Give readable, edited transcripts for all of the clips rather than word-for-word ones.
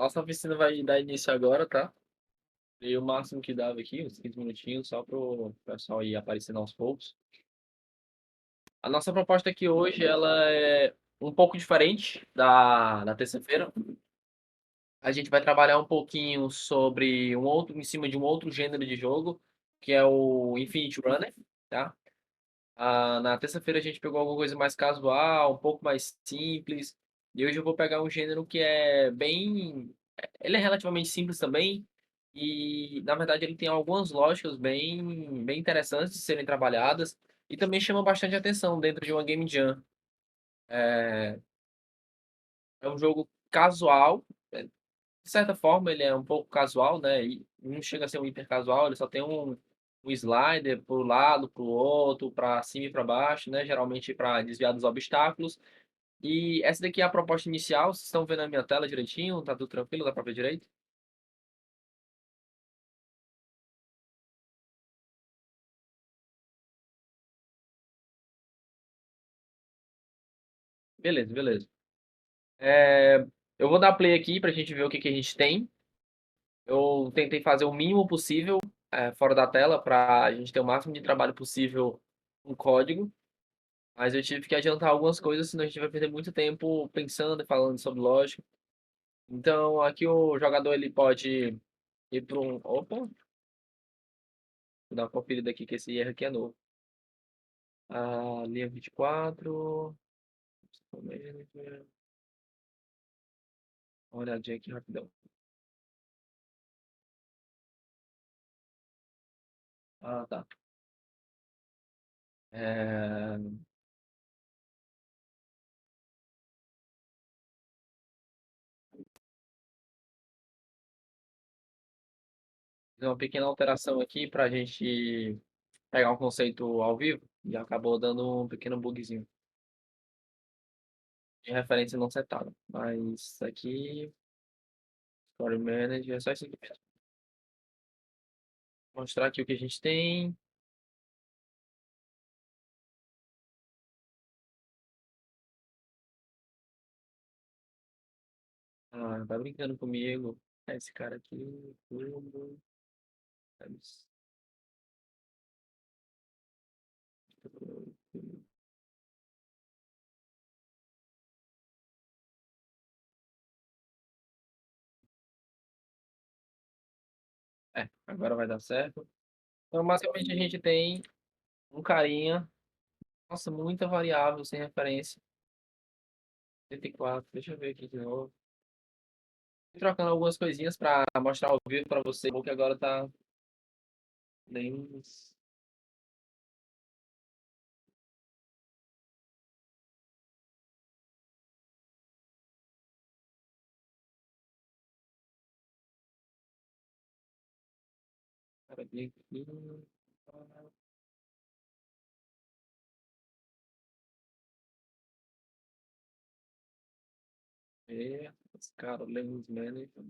Nossa oficina vai dar início agora, tá? E o máximo que dava aqui, uns 15 minutinhos, só pro pessoal ir aparecendo aos poucos. A nossa proposta aqui hoje, ela é um pouco diferente da terça-feira. A gente vai trabalhar um pouquinho sobre em cima de um outro gênero de jogo, que é o Infinite Runner, tá? Na terça-feira a gente pegou alguma coisa mais casual, um pouco mais simples. E hoje eu vou pegar um gênero que é bem. Ele é relativamente simples também. E na verdade ele tem algumas lógicas bem interessantes de serem trabalhadas. E também chama bastante atenção dentro de uma Game Jam. É um jogo casual. De certa forma ele é um pouco casual, né? E não chega a ser um hiper casual, ele só tem um slider para o lado, para o outro, para cima e para baixo, né? Geralmente para desviar dos obstáculos. E essa daqui é a proposta inicial. Vocês estão vendo a minha tela direitinho? Tá tudo tranquilo? Dá para ver direito? Beleza, beleza. É, eu vou dar play aqui para a gente ver o que a gente tem. Eu tentei fazer o mínimo possível fora da tela para a gente ter o máximo de trabalho possível com código. Mas eu tive que adiantar algumas coisas, senão a gente vai perder muito tempo pensando e falando sobre lógica. Então, aqui o jogador ele pode ir para um. Opa, vou dar uma conferida aqui que esse erro aqui é novo. Linha 24. Uma olhadinha aqui rapidão. Tá. É... Fiz uma pequena alteração aqui para a gente pegar um conceito ao vivo e acabou dando um pequeno bugzinho de referência não setada. Mas aqui, Story Manager, é só isso aqui mesmo. Mostrar aqui o que a gente tem. Tá brincando comigo. Esse cara aqui, tudo. Agora vai dar certo. Então, basicamente, a gente tem um carinha. Nossa, muita variável sem referência. 84, deixa eu ver aqui de novo. Trocando algumas coisinhas para mostrar ao vivo para você, que agora tá bem. Cara, bem aqui. Esse cara, Lemos Manager.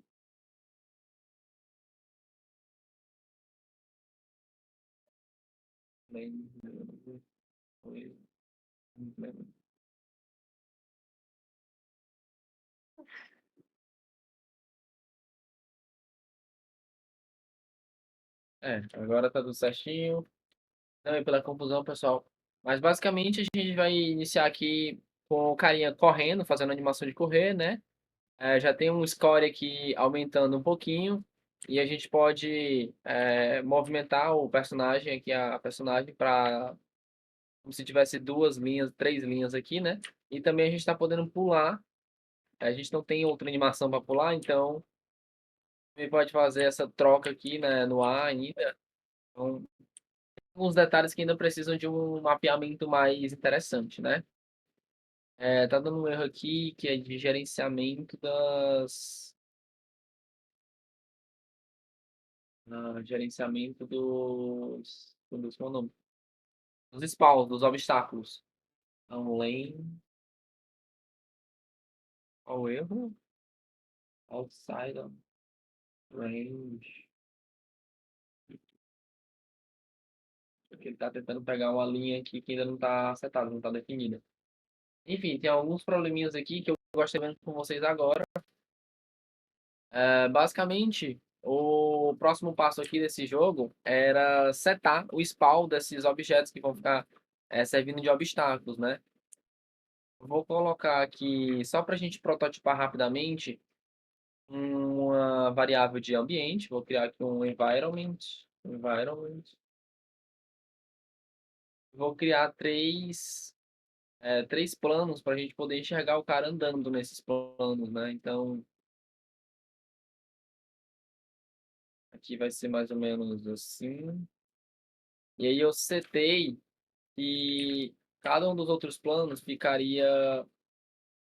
Lemos Manager. Agora tá tudo certinho. Não, e pela confusão, pessoal. Mas basicamente a gente vai iniciar aqui com o carinha correndo, fazendo animação de correr, né? Já tem um score aqui aumentando um pouquinho. E a gente pode movimentar o personagem aqui, a personagem, para como se tivesse duas linhas, três linhas aqui, né? E também a gente está podendo pular. A gente não tem outra animação para pular, então a gente pode fazer essa troca aqui, né, no ar ainda. Então, alguns detalhes que ainda precisam de um mapeamento mais interessante, né? Tá dando um erro aqui que é de gerenciamento gerenciamento qual é o nome? Dos spawns, dos obstáculos. Então, lane, qual o erro? Outside of range. Porque ele tá tentando pegar uma linha aqui que ainda não tá acertada, não tá definida. Enfim, tem alguns probleminhas aqui que eu gostaria de ver com vocês agora. Basicamente, o próximo passo aqui desse jogo era setar o spawn desses objetos que vão ficar servindo de obstáculos, né? Vou colocar aqui, só para a gente prototipar rapidamente, uma variável de ambiente. Vou criar aqui um environment. Vou criar três planos para a gente poder enxergar o cara andando nesses planos, né? Então, aqui vai ser mais ou menos assim. E aí eu setei que cada um dos outros planos ficaria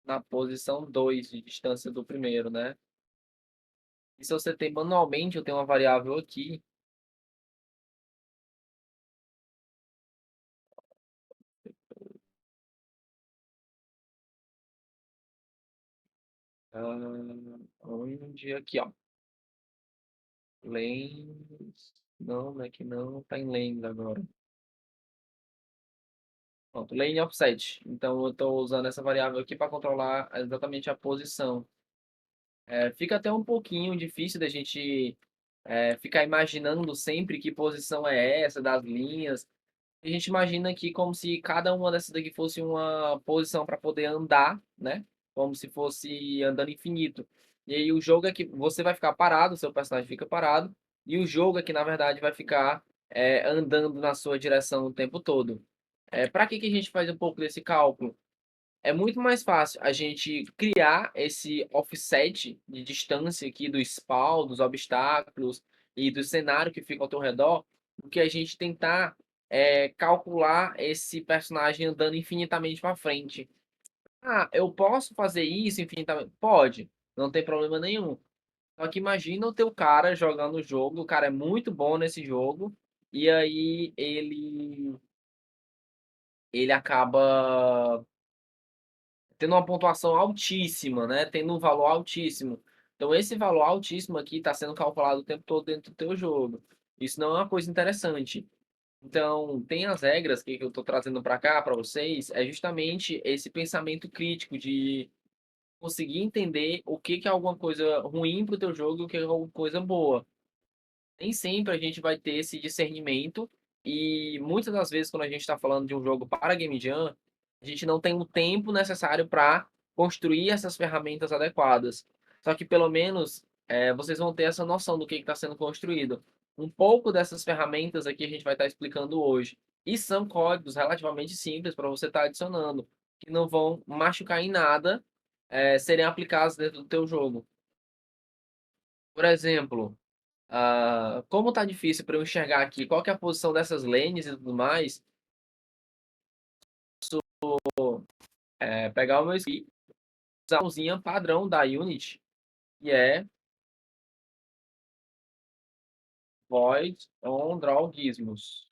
na posição 2 de distância do primeiro, né? E se eu setei manualmente, eu tenho uma variável aqui. Onde aqui, ó. Lanes. Não, não é que não. Tá em lanes agora. Pronto, lane offset. Então eu estou usando essa variável aqui para controlar exatamente a posição. Fica até um pouquinho difícil da gente ficar imaginando sempre que posição é essa das linhas. A gente imagina aqui como se cada uma dessas daqui fosse uma posição para poder andar, né? Como se fosse andando infinito. E aí o jogo é que você vai ficar parado, o seu personagem fica parado, e o jogo é que na verdade vai ficar andando na sua direção o tempo todo. Para que a gente faz um pouco desse cálculo? É muito mais fácil a gente criar esse offset de distância aqui do spawn, dos obstáculos e do cenário que fica ao teu redor, do que a gente tentar calcular esse personagem andando infinitamente para frente. Ah, eu posso fazer isso infinitamente? Pode, não tem problema nenhum. Só que imagina o teu cara jogando o jogo, o cara é muito bom nesse jogo, e aí ele acaba tendo uma pontuação altíssima, né? Tendo um valor altíssimo. Então, esse valor altíssimo aqui está sendo calculado o tempo todo dentro do teu jogo. Isso não é uma coisa interessante. Então, tem as regras que eu estou trazendo para cá, para vocês, é justamente esse pensamento crítico de conseguir entender o que que é alguma coisa ruim para o teu jogo e o que é alguma coisa boa. Nem sempre a gente vai ter esse discernimento e muitas das vezes quando a gente está falando de um jogo para Game Jam, a gente não tem o tempo necessário para construir essas ferramentas adequadas. Só que pelo menos vocês vão ter essa noção do que está sendo construído. Um pouco dessas ferramentas aqui a gente vai estar explicando hoje. E são códigos relativamente simples para você estar adicionando, que não vão machucar em nada serem aplicados dentro do teu jogo. Por exemplo, como tá difícil para eu enxergar aqui qual que é a posição dessas lanes e tudo mais, pegar o meu script, usar a cozinha padrão da Unity, que é void on draw gizmos.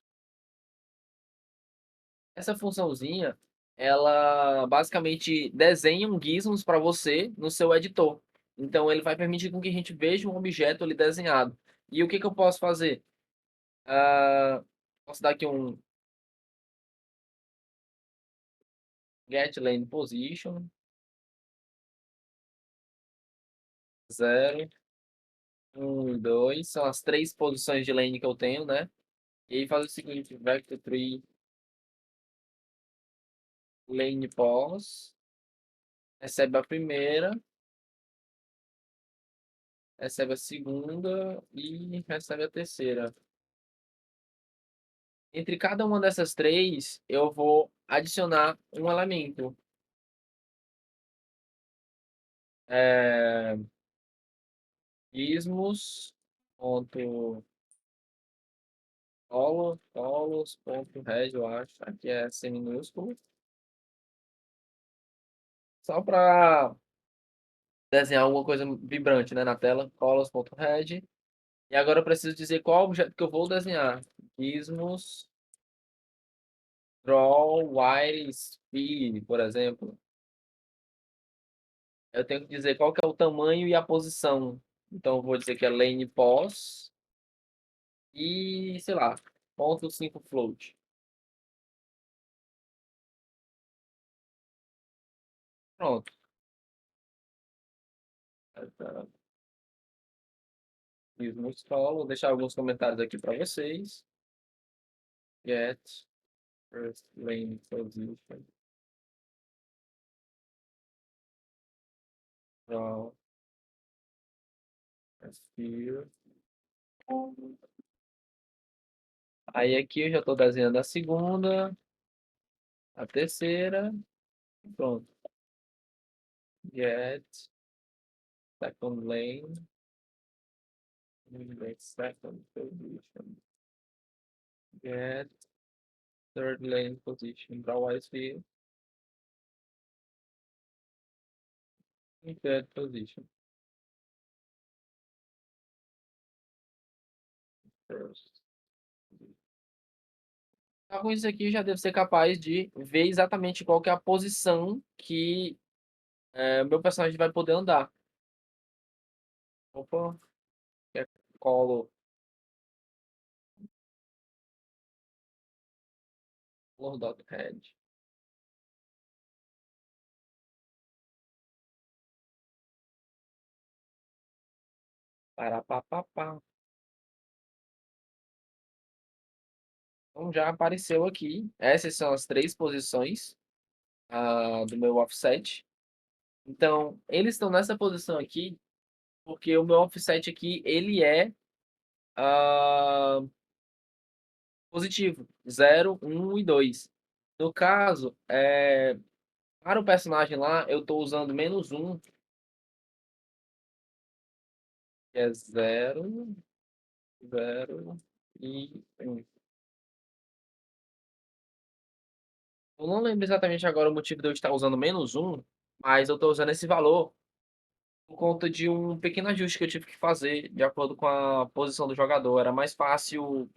Essa funçãozinha, ela basicamente desenha um gizmos para você no seu editor. Então ele vai permitir com que a gente veja um objeto ali desenhado. E o que que eu posso fazer? Ah, posso dar aqui um get lane position 0. 1 e 2 são as três posições de lane que eu tenho, né? E aí faz o seguinte, vector tree lane pos, recebe a primeira, recebe a segunda e recebe a terceira. Entre cada uma dessas três, eu vou adicionar um elemento. É, ismos, ponto, ponto, red, eu acho. Aqui é C minúsculo. Só para desenhar alguma coisa vibrante, né, na tela. Colors.red. E agora eu preciso dizer qual objeto que eu vou desenhar. Gizmos, draw, wire, speed, por exemplo. Eu tenho que dizer qual que é o tamanho e a posição. Então eu vou dizer que é lane pos e, sei lá, ponto 5 float. Pronto. Gizmo Scroll. Vou deixar alguns comentários aqui para vocês. Get first lane position. Draw a sphere. Aí aqui eu já estou desenhando a segunda, a terceira. Pronto. Get second lane. Get second position. Get third lane position. Draw a sphere. In third position. First. Tá, com isso aqui eu já devo ser capaz de ver exatamente qual que é a posição que o meu personagem vai poder andar. Opa, que é colo dot head. Para pá, pá, pá. Então já apareceu aqui. Essas são as três posições do meu offset. Então, eles estão nessa posição aqui porque o meu offset aqui ele é ah, positivo, 0, 1 e 2. No caso, para o personagem lá, eu estou usando -1, que é 0, 0 e 1. Eu não lembro exatamente agora o motivo de eu estar usando -1, mas eu estou usando esse valor por conta de um pequeno ajuste que eu tive que fazer de acordo com a posição do jogador. Era mais fácil.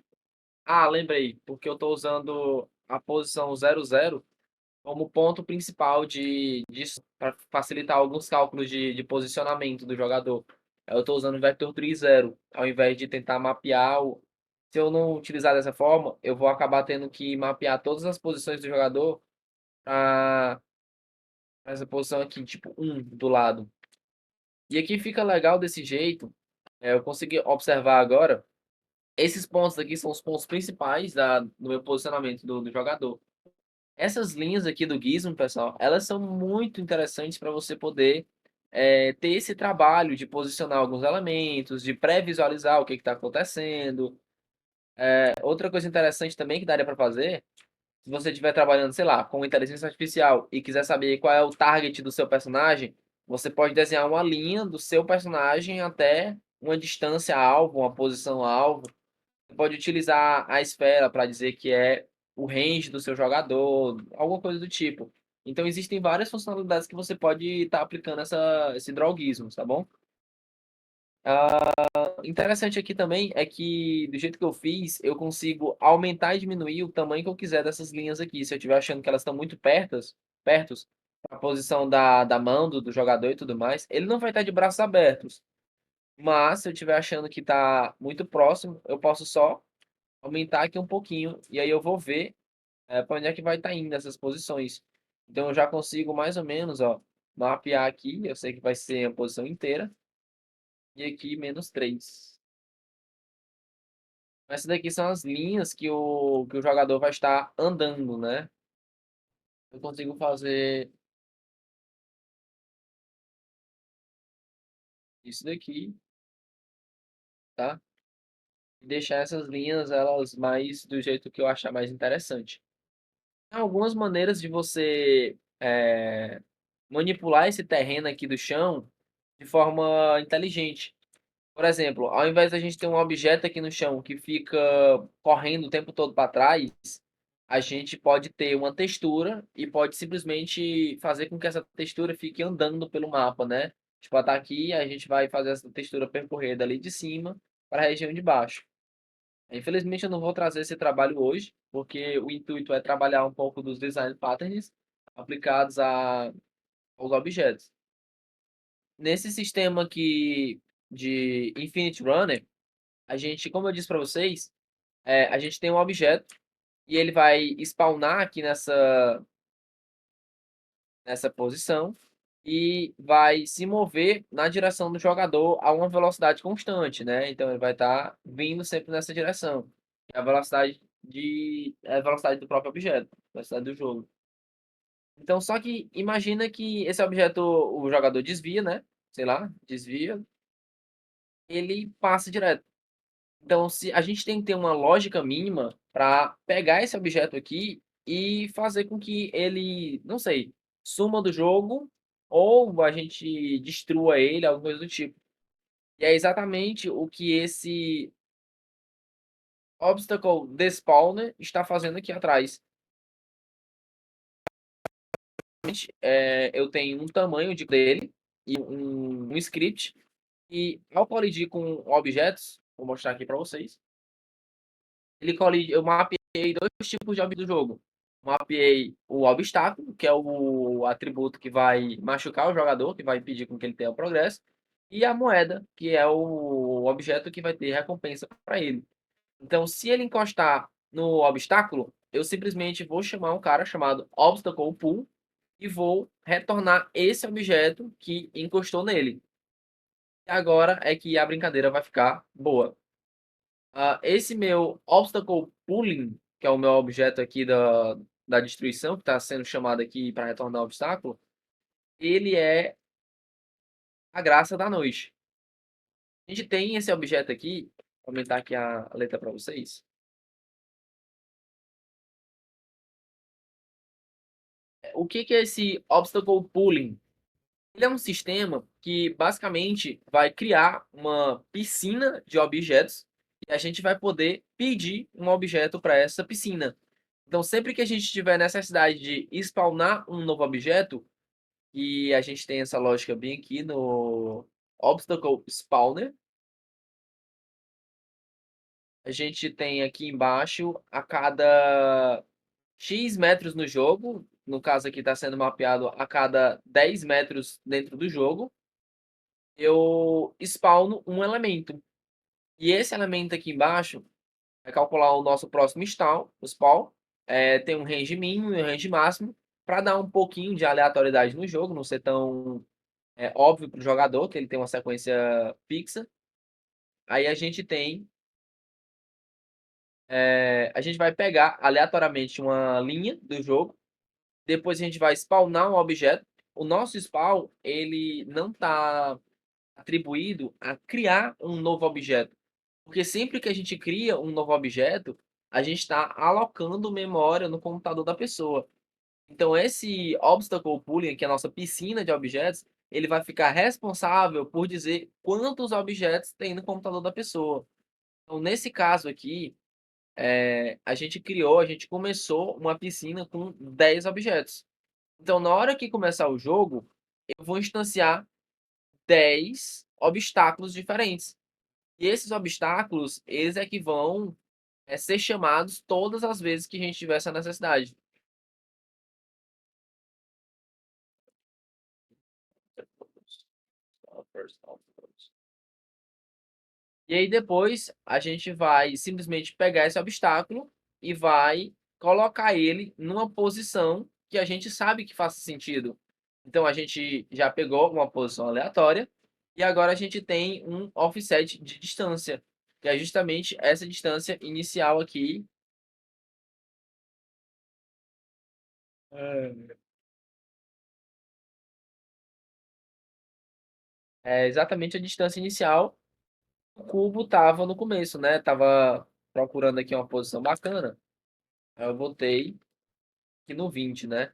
Ah, lembrei, porque eu estou usando a posição 00 como ponto principal para facilitar alguns cálculos de posicionamento do jogador. Eu estou usando o vector 3,0, ao invés de tentar mapear o. Se eu não utilizar dessa forma, eu vou acabar tendo que mapear todas as posições do jogador para essa posição aqui, tipo 1 do lado. E aqui fica legal desse jeito. Eu consegui observar agora. Esses pontos aqui são os pontos principais do meu posicionamento do jogador. Essas linhas aqui do Gizmo, pessoal, elas são muito interessantes para você poder ter esse trabalho de posicionar alguns elementos, de pré-visualizar o que está acontecendo. Outra coisa interessante também que daria para fazer, se você estiver trabalhando, sei lá, com inteligência artificial e quiser saber qual é o target do seu personagem, você pode desenhar uma linha do seu personagem até uma distância alvo, uma posição alvo. Você pode utilizar a esfera para dizer que é o range do seu jogador, alguma coisa do tipo. Então existem várias funcionalidades que você pode estar aplicando esse drawgismo, tá bom? Interessante aqui também é que, do jeito que eu fiz, eu consigo aumentar e diminuir o tamanho que eu quiser dessas linhas aqui. Se eu estiver achando que elas estão muito pertos, a posição da mão do jogador e tudo mais, ele não vai estar de braços abertos. Mas se eu estiver achando que está muito próximo, eu posso só aumentar aqui um pouquinho. E aí eu vou ver para onde é que vai estar indo essas posições. Então eu já consigo mais ou menos, ó, mapear aqui. Eu sei que vai ser a posição inteira. E aqui -3. Essas daqui são as linhas que o jogador vai estar andando, né? Eu consigo fazer isso daqui, tá? E deixar essas linhas, elas mais do jeito que eu achar mais interessante. Tem algumas maneiras de você manipular esse terreno aqui do chão de forma inteligente. Por exemplo, ao invés da gente ter um objeto aqui no chão que fica correndo o tempo todo para trás, a gente pode ter uma textura e pode simplesmente fazer com que essa textura fique andando pelo mapa, né? Tipo, ela tá aqui, a gente vai fazer essa textura percorrer dali de cima para a região de baixo. Infelizmente, eu não vou trazer esse trabalho hoje, porque o intuito é trabalhar um pouco dos design patterns aplicados aos objetos. Nesse sistema aqui de Infinite Runner, a gente, como eu disse para vocês, a gente tem um objeto e ele vai spawnar aqui nessa posição. e vai se mover na direção do jogador a uma velocidade constante, né? Então ele vai estar vindo sempre nessa direção. É a velocidade do próprio objeto, a velocidade do jogo. Então, só que imagina que esse objeto o jogador desvia, né? Sei lá, desvia, ele passa direto. Então, se a gente tem que ter uma lógica mínima para pegar esse objeto aqui e fazer com que ele, não sei, suma do jogo ou a gente destrua ele, alguma coisa do tipo. E é exatamente o que esse obstacle despawner está fazendo aqui atrás. Eu tenho um tamanho dele e um script e ao colidir com objetos, vou mostrar aqui para vocês. Eu mapeei dois tipos de objetos do jogo. Mapeei o obstáculo, que é o atributo que vai machucar o jogador, que vai impedir com que ele tenha o progresso, e a moeda, que é o objeto que vai ter recompensa para ele. Então, se ele encostar no obstáculo, eu simplesmente vou chamar um cara chamado Obstacle Pool e vou retornar esse objeto que encostou nele. E agora é que a brincadeira vai ficar boa. Esse meu obstacle pooling, que é o meu objeto aqui da destruição, que está sendo chamado aqui para retornar o obstáculo, ele é a graça da noite. A gente tem esse objeto aqui, vou aumentar aqui a letra para vocês. O que que é esse obstacle pooling? Ele é um sistema que basicamente vai criar uma piscina de objetos e a gente vai poder pedir um objeto para essa piscina. Então, sempre que a gente tiver necessidade de spawnar um novo objeto, e a gente tem essa lógica bem aqui no Obstacle Spawner, a gente tem aqui embaixo a cada X metros no jogo, no caso aqui está sendo mapeado a cada 10 metros dentro do jogo, eu spawno um elemento. E esse elemento aqui embaixo vai calcular o nosso próximo spawn. Tem um range mínimo e um range máximo para dar um pouquinho de aleatoriedade no jogo, não ser tão óbvio para o jogador que ele tem uma sequência fixa. Aí a gente vai pegar aleatoriamente uma linha do jogo, depois a gente vai spawnar um objeto. O nosso spawn, ele não está atribuído a criar um novo objeto, porque sempre que a gente cria um novo objeto, a gente está alocando memória no computador da pessoa. Então esse obstacle pooling, que é a nossa piscina de objetos, ele vai ficar responsável por dizer quantos objetos tem no computador da pessoa. Então nesse caso aqui, a gente começou uma piscina com 10 objetos. Então na hora que começar o jogo, eu vou instanciar 10 obstáculos diferentes. E esses obstáculos, eles é que vão ser chamados todas as vezes que a gente tiver essa necessidade. E aí depois a gente vai simplesmente pegar esse obstáculo e vai colocar ele numa posição que a gente sabe que faça sentido. Então a gente já pegou uma posição aleatória e agora a gente tem um offset de distância, que é justamente essa distância inicial aqui. É exatamente a distância inicial que o cubo estava no começo, né? Tava procurando aqui uma posição bacana. Aí eu botei aqui no 20, né?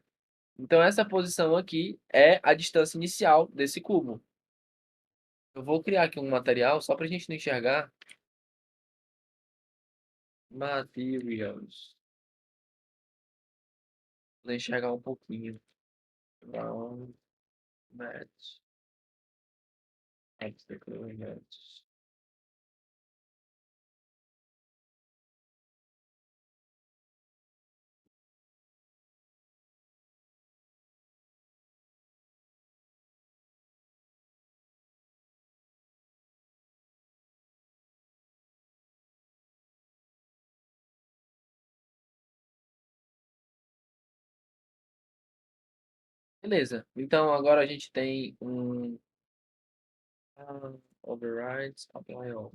Então, essa posição aqui é a distância inicial desse cubo. Eu vou criar aqui um material só para a gente não enxergar. Materials. Vou enxergar um pouquinho. Brown, matte, obstacles. Beleza. Então agora a gente tem um overrides, apply all.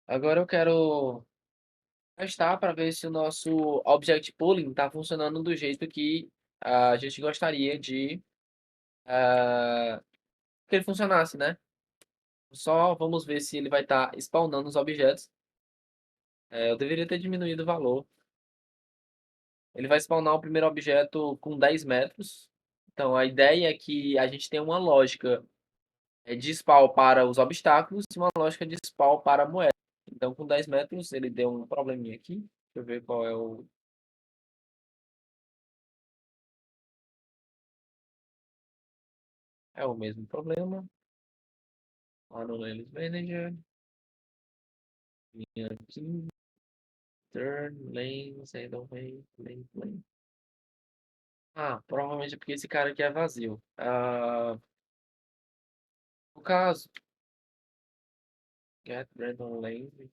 Agora eu quero testar para ver se o nosso object pooling está funcionando do jeito que a gente gostaria de que ele funcionasse, né? Só vamos ver se ele vai estar spawnando os objetos. Eu deveria ter diminuído o valor. Ele vai spawnar o primeiro objeto com 10 metros. Então a ideia é que a gente tenha uma lógica de spawn para os obstáculos e uma lógica de spawn para a moeda. Então com 10 metros ele deu um probleminha aqui. Deixa eu ver qual é o... É o mesmo problema. Lá no Lens Manager. Vim aqui. Turn, lanes, handle, lane. Provavelmente é porque esse cara aqui é vazio. No caso, get random lane.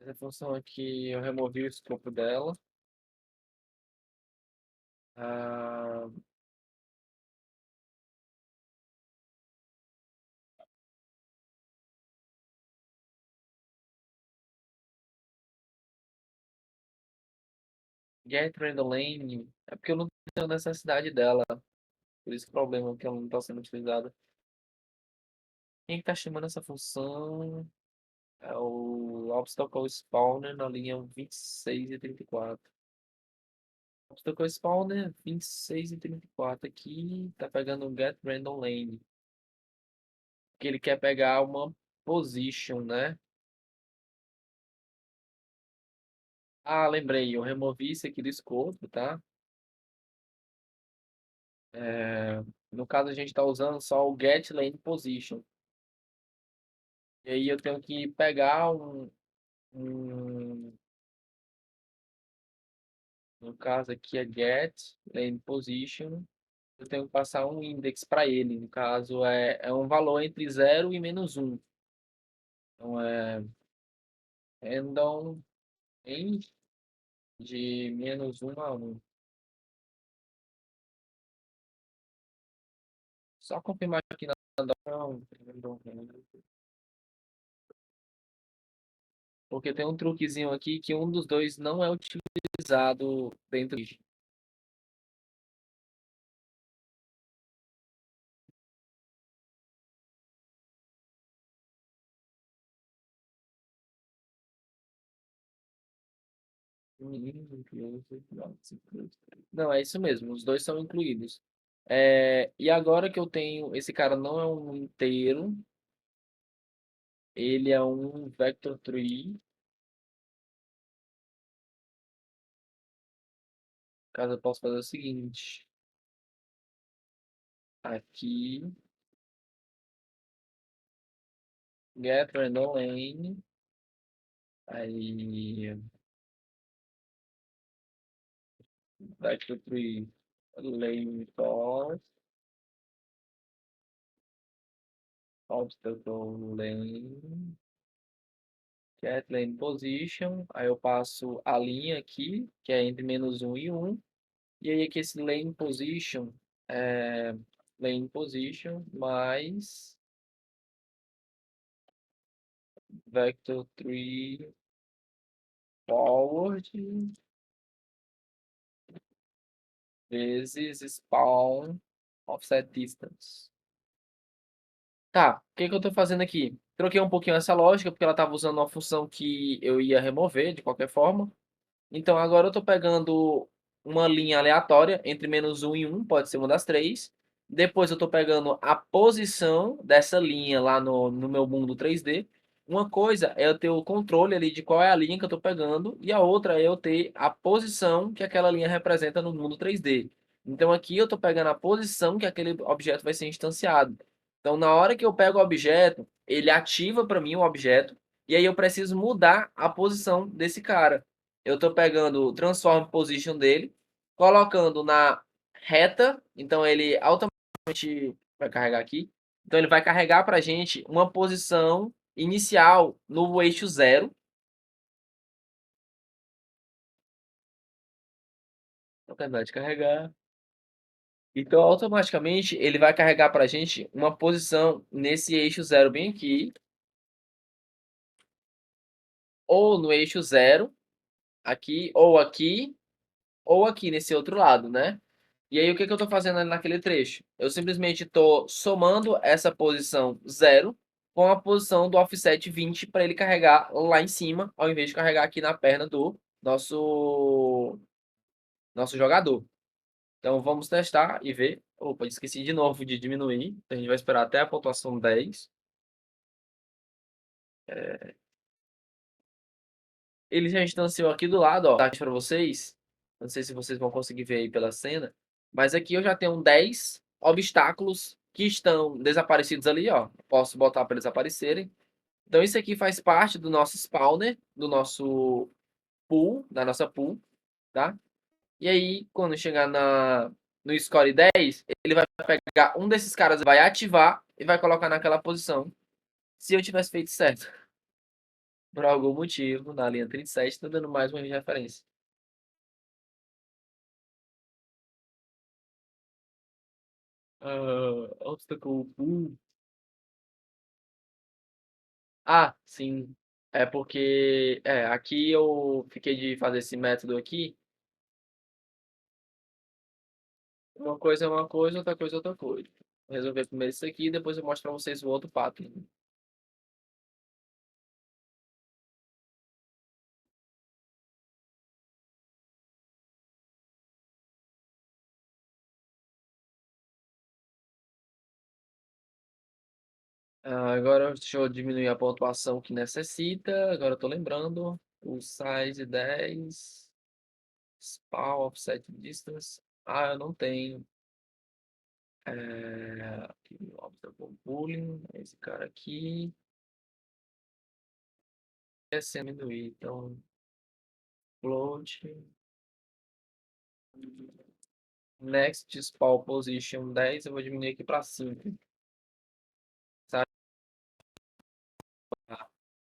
Essa função aqui eu removi o escopo dela. Ah, get random lane. É porque eu não tenho necessidade dela. Por isso o problema é que ela não está sendo utilizada. Quem que tá chamando essa função? É o obstacle spawner na linha 26 e 34. Obstacle spawner 26 e 34 aqui. Tá pegando um get random lane. Que ele quer pegar uma position, né? Lembrei, eu removi isso aqui do escopo, tá? No caso, a gente está usando só o get lane position. E aí eu tenho que pegar no caso aqui é get lane position. Eu tenho que passar um index para ele. No caso, é um valor entre 0 e -1. Então é random em de -1 a 1. Só confirmar aqui na não, porque tem um truquezinho aqui que um dos dois não é utilizado dentro disso. Não, é isso mesmo, os dois são incluídos. E agora que eu tenho, esse cara não é um inteiro, ele é um vector tree. Caso eu possa fazer o seguinte, aqui, get random lane, aí vector tree lane cost, obstacle lane, get lane position, aí eu passo a linha aqui, que é entre -1 e 1. E aí aqui esse é lane position mais vector 3 forward vezes spawn offset distance. Tá, o que que eu estou fazendo aqui? Troquei um pouquinho essa lógica, porque ela estava usando uma função que eu ia remover de qualquer forma. Então agora eu estou pegando uma linha aleatória entre -1 e 1, pode ser uma das três. Depois eu estou pegando a posição dessa linha lá no meu mundo 3D. Uma coisa é eu ter o controle ali de qual é a linha que eu estou pegando, e a outra é eu ter a posição que aquela linha representa no mundo 3D. Então aqui eu estou pegando a posição que aquele objeto vai ser instanciado. Então na hora que eu pego o objeto, ele ativa para mim o objeto, e aí eu preciso mudar a posição desse cara. Eu estou pegando o transform position dele, colocando na reta, então ele automaticamente vai carregar aqui. Então ele vai carregar para a gente uma posição inicial no eixo zero. Vou terminar de carregar. Então, automaticamente, ele vai carregar para a gente uma posição nesse eixo zero bem aqui, ou no eixo zero, aqui, ou aqui nesse outro lado, né? E aí, o que que eu estou fazendo ali naquele trecho? Eu simplesmente estou somando essa posição zero com a posição do offset 20 para ele carregar lá em cima, ao invés de carregar aqui na perna do nosso jogador. Então, vamos testar e ver. Opa, esqueci de novo de diminuir. Então, a gente vai esperar até a pontuação 10. Ele já instanciou aqui do lado, ó, tá aqui para vocês. Não sei se vocês vão conseguir ver aí pela cena, mas aqui eu já tenho 10 obstáculos que estão desaparecidos ali, ó. Posso botar para eles aparecerem. Então isso aqui faz parte do nosso spawner, do nosso pool, da nossa pool, tá? E aí, quando chegar no score 10, ele vai pegar um desses caras, vai ativar e vai colocar naquela posição. Se eu tivesse feito certo, por algum motivo, na linha 37, tá dando mais uma referência. Obstacle pool. Ah, sim. É porque aqui eu fiquei de fazer esse método aqui. Uma coisa é uma coisa, outra coisa é outra coisa. Vou resolver primeiro isso aqui e depois eu mostro pra vocês o outro pattern. Agora deixa eu diminuir a pontuação que necessita. Agora eu tô lembrando. O size 10. Spawn offset distance. Ah, eu não tenho. Aqui, obstacle pooling. Esse cara aqui. É sem diminuir. Então, float. Next spawn position 10, eu vou diminuir aqui para 5. Sabe?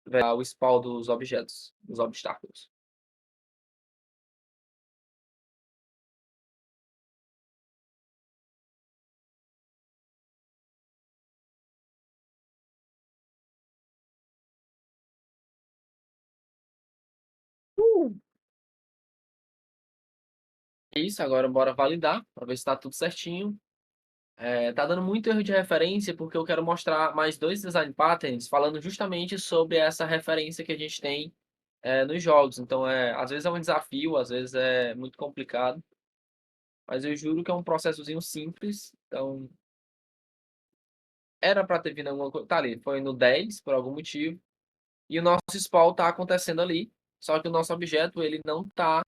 Ver o spawn dos objetos, dos obstáculos. É isso, agora bora validar, para ver se está tudo certinho. Tá dando muito erro de referência porque eu quero mostrar mais dois design patterns falando justamente sobre essa referência que a gente tem nos jogos. Então, às vezes é um desafio, às vezes é muito complicado, mas eu juro que é um processozinho simples. Então, era para ter vindo alguma coisa. Tá ali, foi no 10 por algum motivo. E o nosso spawn está acontecendo ali, só que o nosso objeto ele não está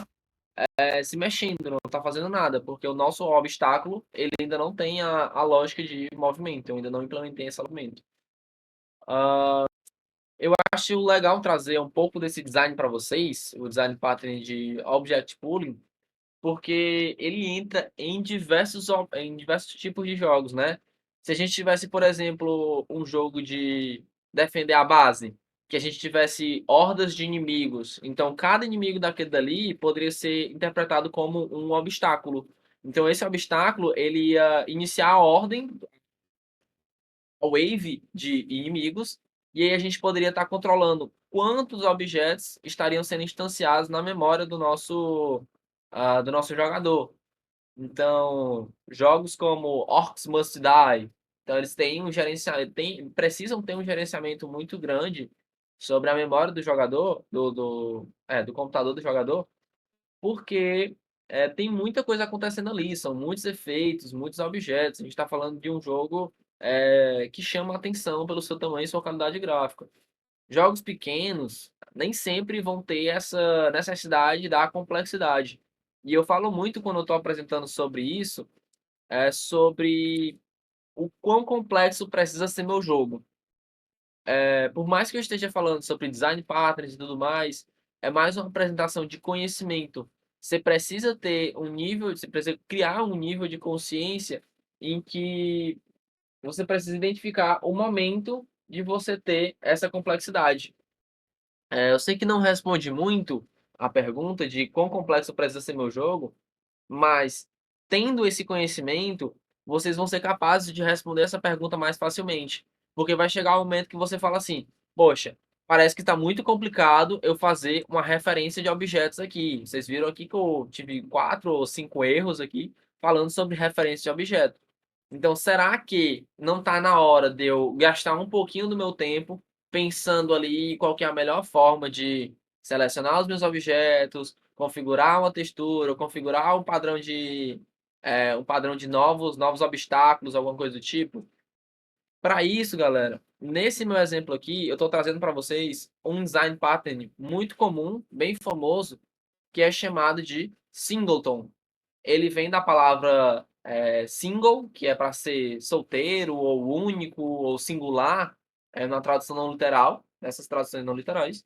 se mexendo, não está fazendo nada, porque o nosso obstáculo ele ainda não tem a lógica de movimento, eu ainda não implementei esse movimento. Eu acho legal trazer um pouco desse design para vocês, o design pattern de Object Pooling, porque ele entra em diversos tipos de jogos, né? Se a gente tivesse, por exemplo, um jogo de defender a base, que a gente tivesse hordas de inimigos, então cada inimigo daquele dali poderia ser interpretado como um obstáculo. Então esse obstáculo ele ia iniciar a ordem, a wave de inimigos, e aí a gente poderia estar controlando quantos objetos estariam sendo instanciados na memória do nosso jogador. Então, jogos como Orcs Must Die, então eles têm um gerenciamento, precisam ter um gerenciamento muito grande sobre a memória do jogador, do computador do jogador, porque tem muita coisa acontecendo ali, são muitos efeitos, muitos objetos. A gente está falando de um jogo que chama a atenção pelo seu tamanho e sua qualidade gráfica. Jogos pequenos nem sempre vão ter essa necessidade da complexidade. E eu falo muito quando eu estou apresentando sobre isso, sobre o quão complexo precisa ser meu jogo. Por mais que eu esteja falando sobre design patterns e tudo mais, é mais uma apresentação de conhecimento. Você precisa ter um nível, você precisa criar um nível de consciência em que você precisa identificar o momento de você ter essa complexidade. Eu sei que não responde muito a pergunta de quão complexo precisa ser meu jogo, mas tendo esse conhecimento, vocês vão ser capazes de responder essa pergunta mais facilmente. Porque vai chegar um momento que você fala assim: poxa, parece que está muito complicado eu fazer uma referência de objetos aqui. Vocês viram aqui que eu tive 4 ou 5 erros aqui falando sobre referência de objeto. Então, será que não está na hora de eu gastar um pouquinho do meu tempo pensando ali qual que é a melhor forma de selecionar os meus objetos, configurar uma textura, configurar um padrão de novos obstáculos, alguma coisa do tipo? Para isso, galera, nesse meu exemplo aqui, eu estou trazendo para vocês um design pattern muito comum, bem famoso, que é chamado de singleton. Ele vem da palavra single, que é para ser solteiro, ou único, ou singular, na tradução não literal, nessas traduções não literais.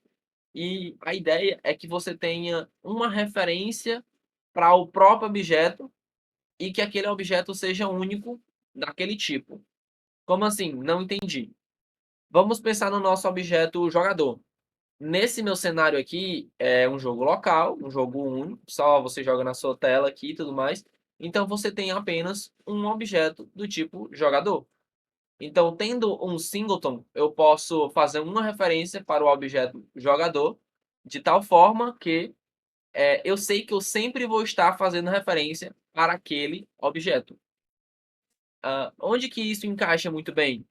E a ideia é que você tenha uma referência para o próprio objeto e que aquele objeto seja único daquele tipo. Como assim? Não entendi. Vamos pensar no nosso objeto jogador. Nesse meu cenário aqui, é um jogo local, um jogo único, só você joga na sua tela aqui e tudo mais. Então você tem apenas um objeto do tipo jogador. Então, tendo um singleton, eu posso fazer uma referência para o objeto jogador, de tal forma que eu sei que eu sempre vou estar fazendo referência para aquele objeto. Onde que isso encaixa muito bem?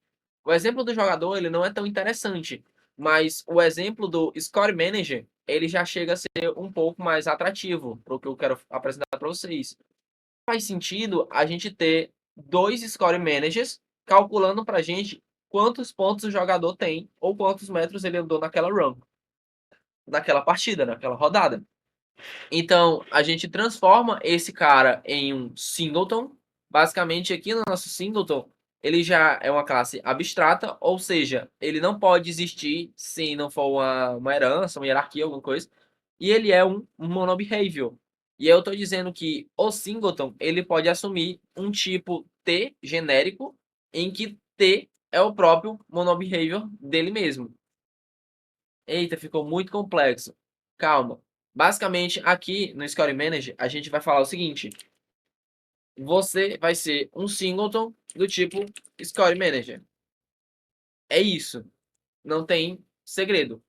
O exemplo do jogador ele não é tão interessante, mas o exemplo do Score Manager ele já chega a ser um pouco mais atrativo para o que eu quero apresentar para vocês. Faz sentido a gente ter dois Score Managers calculando para a gente quantos pontos o jogador tem ou quantos metros ele andou naquela run, naquela partida, naquela rodada. Então, a gente transforma esse cara em um singleton. Basicamente, aqui no nosso singleton, ele já é uma classe abstrata, ou seja, ele não pode existir se não for uma herança, uma hierarquia, alguma coisa. E ele é um monobehavior. E eu estou dizendo que o singleton ele pode assumir um tipo T genérico, em que T é o próprio monobehavior dele mesmo. Eita, ficou muito complexo. Calma. Basicamente, aqui no Score Manager, a gente vai falar o seguinte: você vai ser um singleton do tipo Score Manager. É isso. Não tem segredo.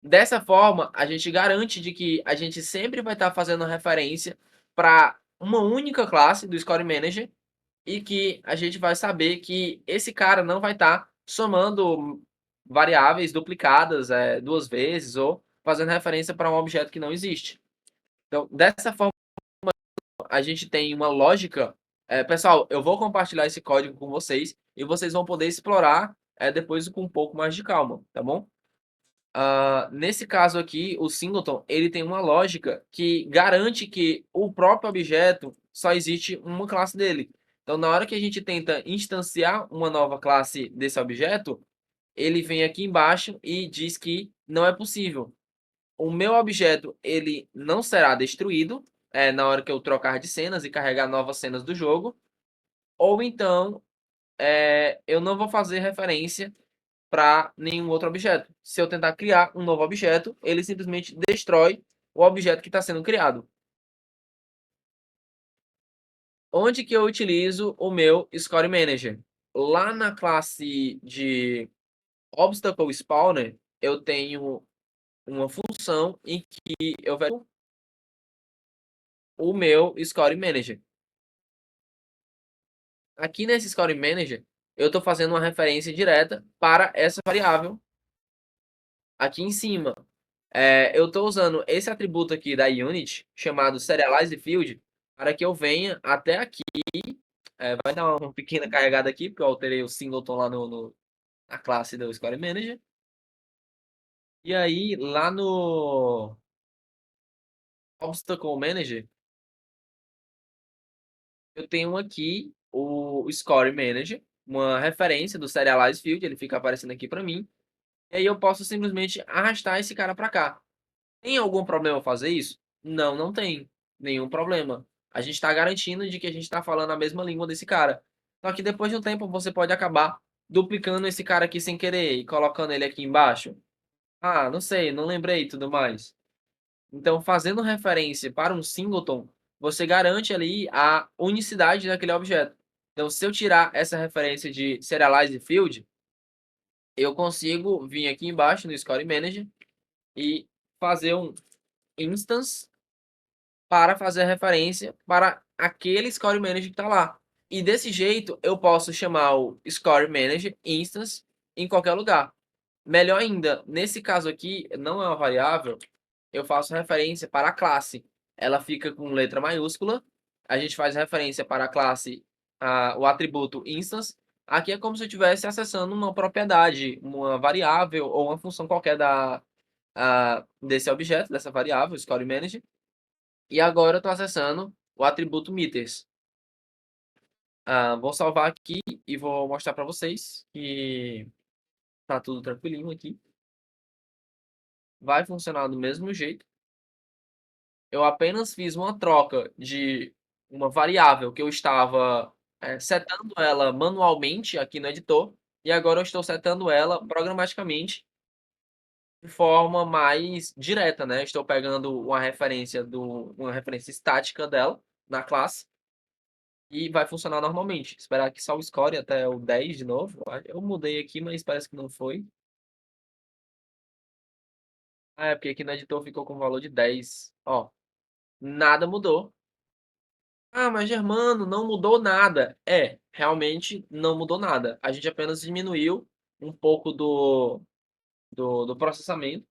Dessa forma, a gente garante de que a gente sempre vai estar fazendo referência para uma única classe do Score Manager e que a gente vai saber que esse cara não vai estar somando variáveis duplicadas duas vezes ou fazendo referência para um objeto que não existe. Então, dessa forma, a gente tem uma lógica. Pessoal, eu vou compartilhar esse código com vocês e vocês vão poder explorar depois com um pouco mais de calma, tá bom? Nesse caso aqui, o singleton, ele tem uma lógica que garante que o próprio objeto só existe uma classe dele. Então, na hora que a gente tenta instanciar uma nova classe desse objeto, ele vem aqui embaixo e diz que não é possível. O meu objeto, ele não será destruído na hora que eu trocar de cenas e carregar novas cenas do jogo, ou então eu não vou fazer referência para nenhum outro objeto. Se eu tentar criar um novo objeto, ele simplesmente destrói o objeto que está sendo criado. Onde que eu utilizo o meu Score Manager? Lá na classe de Obstacle Spawner, eu tenho uma função em que eu vejo o meu Score Manager. Aqui nesse Score Manager, eu estou fazendo uma referência direta para essa variável aqui em cima. Eu estou usando esse atributo aqui da Unity, chamado Serialize Field, para que eu venha até aqui. Vai dar uma pequena carregada aqui, porque eu alterei o singleton lá na classe do Score Manager. E aí, lá no Obstacle Manager, eu tenho aqui o Score Manager, uma referência do Serialize Field, ele fica aparecendo aqui para mim. E aí eu posso simplesmente arrastar esse cara para cá. Tem algum problema fazer isso? Não, não tem nenhum problema. A gente está garantindo de que a gente está falando a mesma língua desse cara. Só que depois de um tempo você pode acabar duplicando esse cara aqui sem querer e colocando ele aqui embaixo. Ah, não sei, não lembrei e tudo mais. Então, fazendo referência para um singleton, você garante ali a unicidade daquele objeto. Então, se eu tirar essa referência de serialize field, eu consigo vir aqui embaixo no Score Manager e fazer um instance para fazer referência para aquele Score Manager que está lá. E desse jeito, eu posso chamar o Score Manager instance em qualquer lugar. Melhor ainda, nesse caso aqui, não é uma variável, eu faço referência para a classe. Ela fica com letra maiúscula. A gente faz referência para a classe, o atributo instance. Aqui é como se eu estivesse acessando uma propriedade, uma variável ou uma função qualquer desse objeto, dessa variável, Score Manager. E agora eu estou acessando o atributo meters. Vou salvar aqui e vou mostrar para vocês que tá tudo tranquilinho aqui. Vai funcionar do mesmo jeito. Eu apenas fiz uma troca de uma variável que eu estava setando ela manualmente aqui no editor, e agora eu estou setando ela programaticamente de forma mais direta, né? Estou pegando uma referência estática dela na classe e vai funcionar normalmente. Esperar que só o score até o 10 de novo. Eu mudei aqui, mas parece que não foi. É porque aqui no editor ficou com o valor de 10. Ó, nada mudou. Ah, mas Germano, não mudou nada. Realmente não mudou nada. A gente apenas diminuiu um pouco do processamento.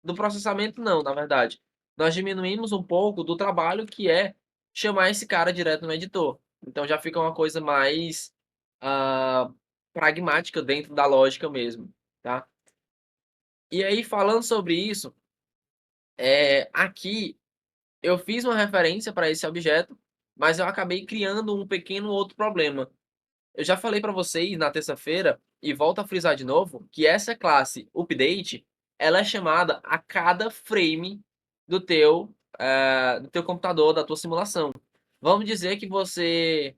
Do processamento, não, na verdade. Nós diminuímos um pouco do trabalho que é chamar esse cara direto no editor. Então já fica uma coisa mais ah, pragmática dentro da lógica mesmo, tá? E aí, falando sobre isso, aqui eu fiz uma referência para esse objeto, mas eu acabei criando um pequeno outro problema. Eu já falei para vocês na terça-feira, e volto a frisar de novo, que essa classe update, ela é chamada a cada frame do teu computador, da tua simulação. Vamos dizer que você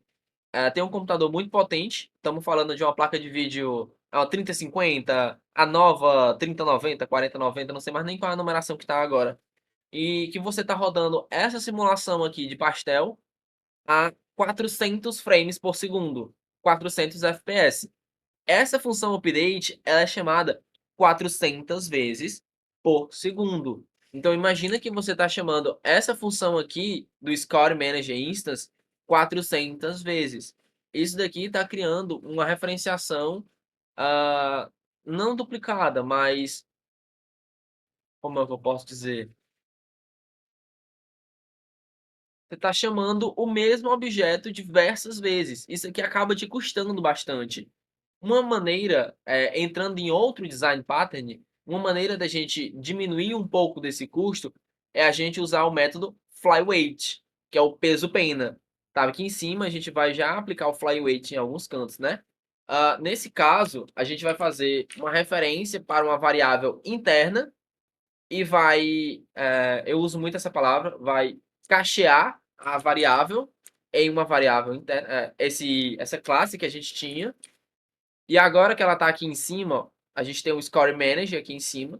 tem um computador muito potente, estamos falando de uma placa de vídeo a 3050, a nova 3090, 4090, não sei mais nem qual é a numeração que está agora. E que você está rodando essa simulação aqui de pastel a 400 frames por segundo, 400 FPS. Essa função update ela é chamada 400 vezes por segundo. Então imagina que você está chamando essa função aqui do Score Manager Instance 400 vezes. Isso daqui está criando uma referenciação ah, não duplicada, mas como é que eu posso dizer? Você está chamando o mesmo objeto diversas vezes. Isso aqui acaba te custando bastante. Uma maneira, entrando em outro design pattern, uma maneira da gente diminuir um pouco desse custo é a gente usar o método flyweight, que é o peso pena. Tá? Aqui em cima a gente vai já aplicar o flyweight em alguns cantos, né? Nesse caso, a gente vai fazer uma referência para uma variável interna e eu uso muito essa palavra, vai cachear a variável em uma variável interna, essa classe que a gente tinha. E agora que ela está aqui em cima, a gente tem o Score Manager aqui em cima.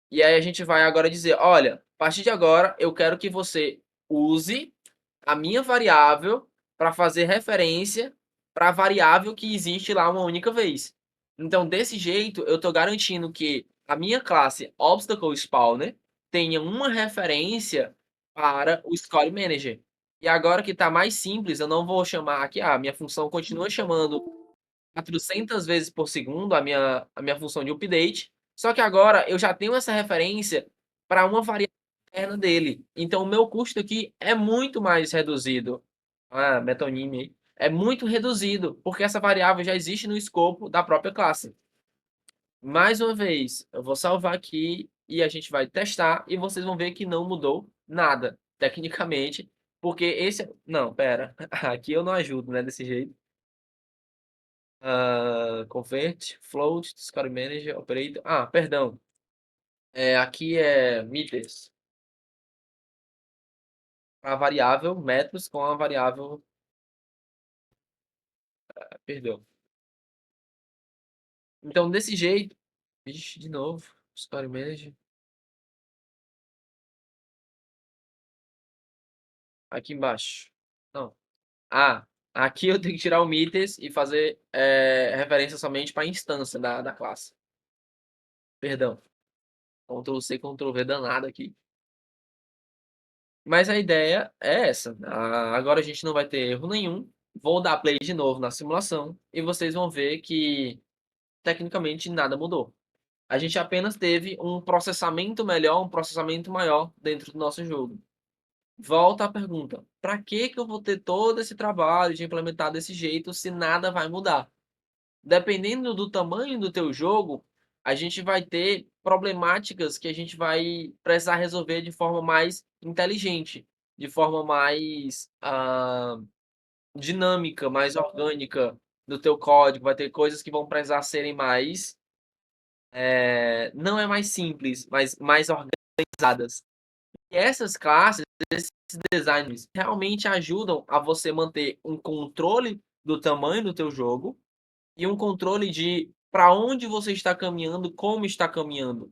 E aí a gente vai agora dizer, olha, a partir de agora eu quero que você use a minha variável para fazer referência para a variável que existe lá uma única vez. Então, desse jeito, eu estou garantindo que a minha classe Obstacle Spawner tenha uma referência para o Score Manager. E agora que está mais simples, eu não vou chamar aqui, a minha função continua chamando 400 vezes por segundo a minha função de update, só que agora eu já tenho essa referência para uma variável interna dele. Então o meu custo aqui é muito mais reduzido. Metonym aí. É muito reduzido, porque essa variável já existe no escopo da própria classe. Mais uma vez, eu vou salvar aqui e a gente vai testar e vocês vão ver que não mudou nada, tecnicamente, porque esse... Não, pera. Aqui eu não ajudo, né, desse jeito. Convert, float, score manager, operator. Perdão. Aqui é meters. A variável metros com a variável Perdão. Então, desse jeito. Vixe, de novo. Story Manager. Aqui embaixo. Não. Ah, aqui eu tenho que tirar o meters e fazer referência somente para a instância da classe. Perdão. Ctrl C, Ctrl V danado aqui. Mas a ideia é essa. Agora a gente não vai ter erro nenhum. Vou dar play de novo na simulação e vocês vão ver que tecnicamente nada mudou. A gente apenas teve um processamento melhor, um processamento maior dentro do nosso jogo. Volta à pergunta: para que eu vou ter todo esse trabalho de implementar desse jeito se nada vai mudar? Dependendo do tamanho do teu jogo, a gente vai ter problemáticas que a gente vai precisar resolver de forma mais inteligente, de forma mais dinâmica, mais orgânica do teu código. Vai ter coisas que vão precisar serem mais, não é mais simples, mas mais organizadas. E essas classes, esses designs realmente ajudam a você manter um controle do tamanho do teu jogo e um controle de para onde você está caminhando, como está caminhando.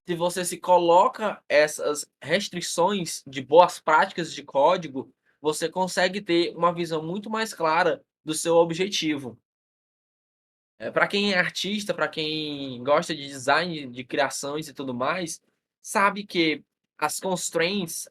Se você se coloca essas restrições de boas práticas de código, você consegue ter uma visão muito mais clara do seu objetivo. Para quem é artista, para quem gosta de design, de criações e tudo mais, sabe que as constraints,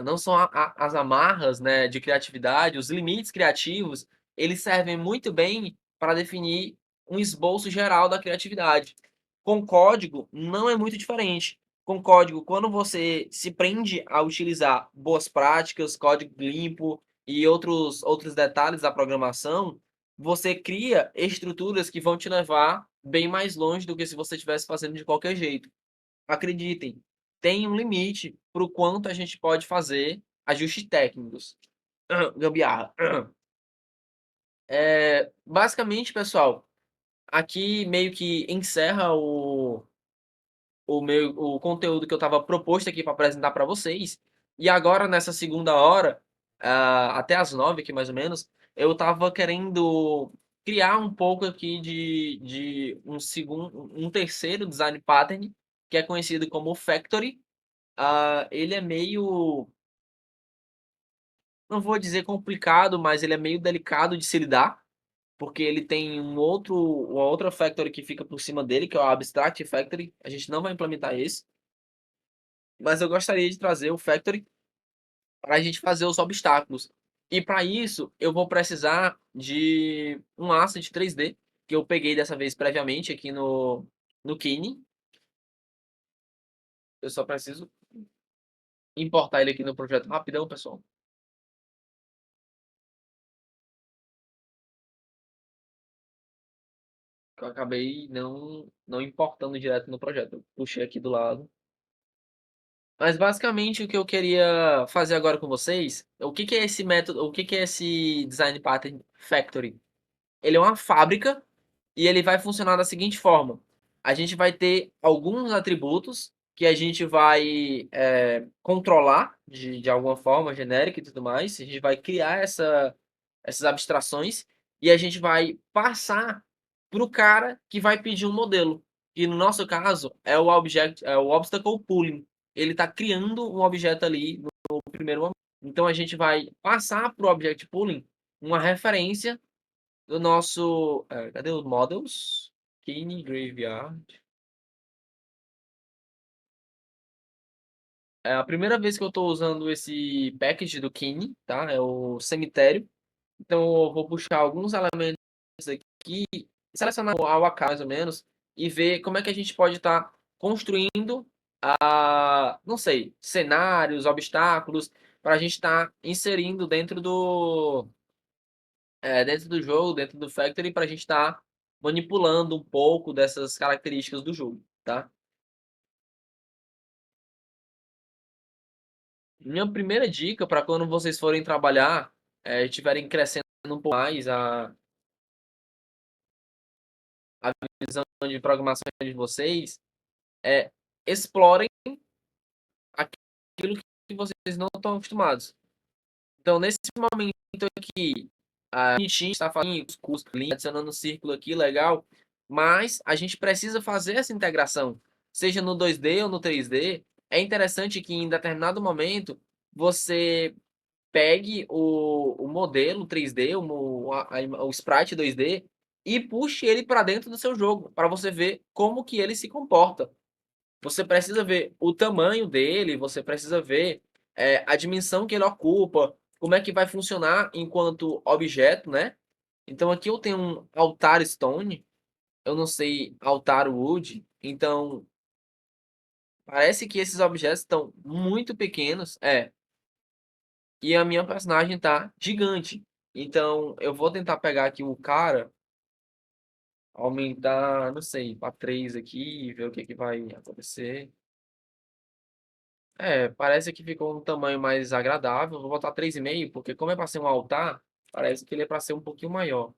não são as amarras, né, de criatividade, os limites criativos, eles servem muito bem para definir um esboço geral da criatividade. Com código, não é muito diferente. Com código, quando você se prende a utilizar boas práticas, código limpo e outros detalhes da programação, você cria estruturas que vão te levar bem mais longe do que se você estivesse fazendo de qualquer jeito. Acreditem, tem um limite para o quanto a gente pode fazer ajustes técnicos. Gambiarra. Basicamente, pessoal, aqui meio que encerra o conteúdo que eu estava proposto aqui para apresentar para vocês. E agora, nessa segunda hora, até as 9 aqui mais ou menos, eu estava querendo criar um pouco aqui de um terceiro design pattern, que é conhecido como Factory. Ele é meio, não vou dizer complicado, mas ele é meio delicado de se lidar, porque ele tem uma outra factory que fica por cima dele, que é o Abstract Factory. A gente não vai implementar esse, mas eu gostaria de trazer o Factory para a gente fazer os obstáculos. E para isso, eu vou precisar de um asset 3D, que eu peguei dessa vez previamente aqui no Kine. Eu só preciso importar ele aqui no projeto rapidão, pessoal. Que eu acabei não importando direto no projeto. Eu puxei aqui do lado. Mas basicamente o que eu queria fazer agora com vocês, o que que é esse método, o que que é esse Design Pattern Factory? Ele é uma fábrica e ele vai funcionar da seguinte forma: a gente vai ter alguns atributos que a gente vai controlar de alguma forma genérica e tudo mais. A gente vai criar essas abstrações e a gente vai passar para o cara que vai pedir um modelo. E no nosso caso é o obstacle pooling. Ele está criando um objeto ali no primeiro momento. Então a gente vai passar para o object pooling uma referência do nosso. Cadê os models? Kine Graveyard. É a primeira vez que eu estou usando esse package do Kine, tá? É o cemitério. Então eu vou puxar alguns elementos aqui, selecionar ao acaso mais ou menos, e ver como é que a gente pode estar construindo, não sei, cenários, obstáculos, para a gente estar inserindo dentro do jogo, dentro do Factory, para a gente estar manipulando um pouco dessas características do jogo, tá? Minha primeira dica para quando vocês forem trabalhar, estiverem crescendo um pouco mais a visão de programação de vocês, explorem aquilo que vocês não estão acostumados. Então, nesse momento aqui, bonitinho, está fazendo adicionando um círculo aqui, legal. Mas a gente precisa fazer essa integração, seja no 2D ou no 3D. É interessante que em determinado momento você pegue o modelo 3D, o sprite 2D e puxe ele para dentro do seu jogo, para você ver como que ele se comporta. Você precisa ver o tamanho dele, você precisa ver a dimensão que ele ocupa, como é que vai funcionar enquanto objeto, né? Então aqui eu tenho um altar stone, eu não sei altar wood, então parece que esses objetos estão muito pequenos, e a minha personagem tá gigante. Então eu vou tentar pegar aqui o cara, aumentar, não sei, para 3 aqui e ver o que que vai acontecer. Parece que ficou um tamanho mais agradável. Vou botar 3,5 porque como é para ser um altar, parece que ele é para ser um pouquinho maior.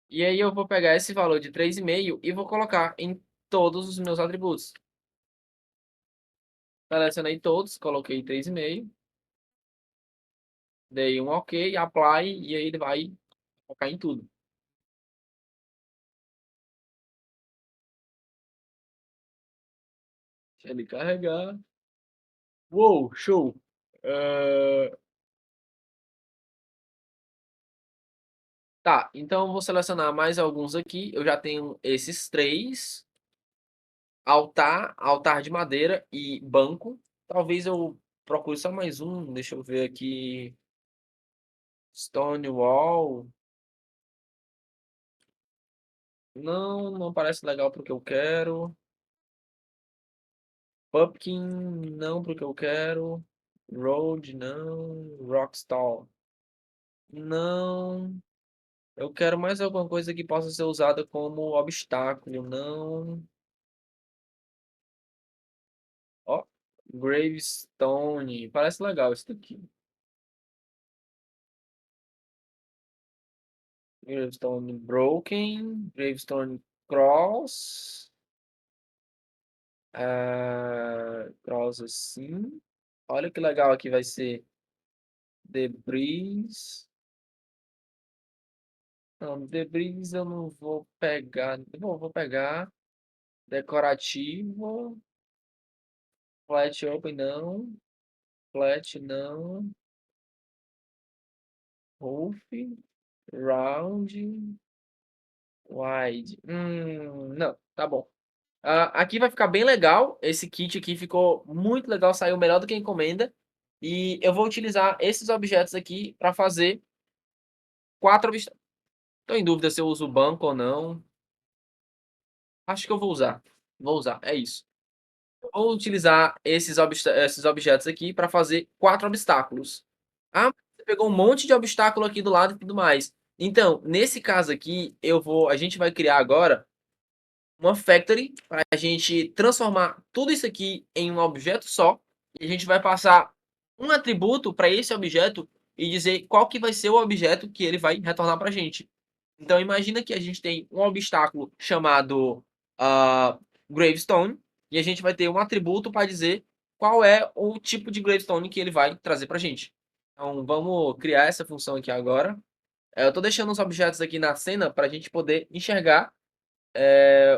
E aí eu vou pegar esse valor de 3,5 e vou colocar em todos os meus atributos. Selecionei todos, coloquei 3,5, dei um OK, apply, e aí ele vai colocar em tudo. Deixa ele carregar. Uou, show! Eh, Tá, então eu vou selecionar mais alguns aqui. Eu já tenho esses três. Altar de madeira e banco. Talvez eu procure só mais um. Deixa eu ver aqui. Stone Wall. Não, não parece legal pro que eu quero. Pumpkin, não pro que eu quero. Road, não. Rockstar, não. Eu quero mais alguma coisa que possa ser usada como obstáculo, não. Ó, Gravestone. Parece legal isso daqui. Gravestone Broken, Gravestone Cross, Cross assim. Olha que legal aqui vai ser Debris. Não, Debris eu não vou pegar. Vou pegar decorativo, flat open não, flat não, roof, round, wide. Não, tá bom. Aqui vai ficar bem legal. Esse kit aqui ficou muito legal, saiu melhor do que a encomenda. E eu vou utilizar esses objetos aqui para fazer 4 obstáculos. Estou em dúvida se eu uso o banco ou não. Acho que eu vou usar. Vou usar, é isso. Eu vou utilizar esses objetos aqui para fazer 4 obstáculos. Você pegou um monte de obstáculo aqui do lado e tudo mais. Então, nesse caso aqui, a gente vai criar agora uma factory para a gente transformar tudo isso aqui em um objeto só. E a gente vai passar um atributo para esse objeto e dizer qual que vai ser o objeto que ele vai retornar para a gente. Então imagina que a gente tem um obstáculo chamado gravestone e a gente vai ter um atributo para dizer qual é o tipo de gravestone que ele vai trazer para a gente. Então vamos criar essa função aqui agora. Eu estou deixando os objetos aqui na cena para a gente poder enxergar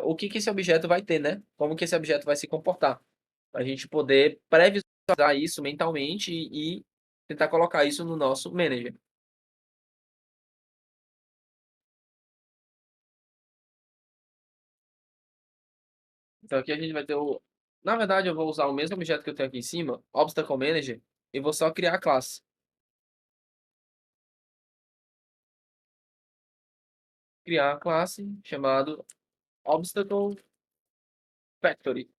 o que que esse objeto vai ter, né? Como que esse objeto vai se comportar. Para a gente poder pré-visualizar isso mentalmente e tentar colocar isso no nosso manager. Então aqui a gente vai ter o... Na verdade, eu vou usar o mesmo objeto que eu tenho aqui em cima, Obstacle Manager, e vou só criar a classe. Criar a classe chamado Obstacle Factory.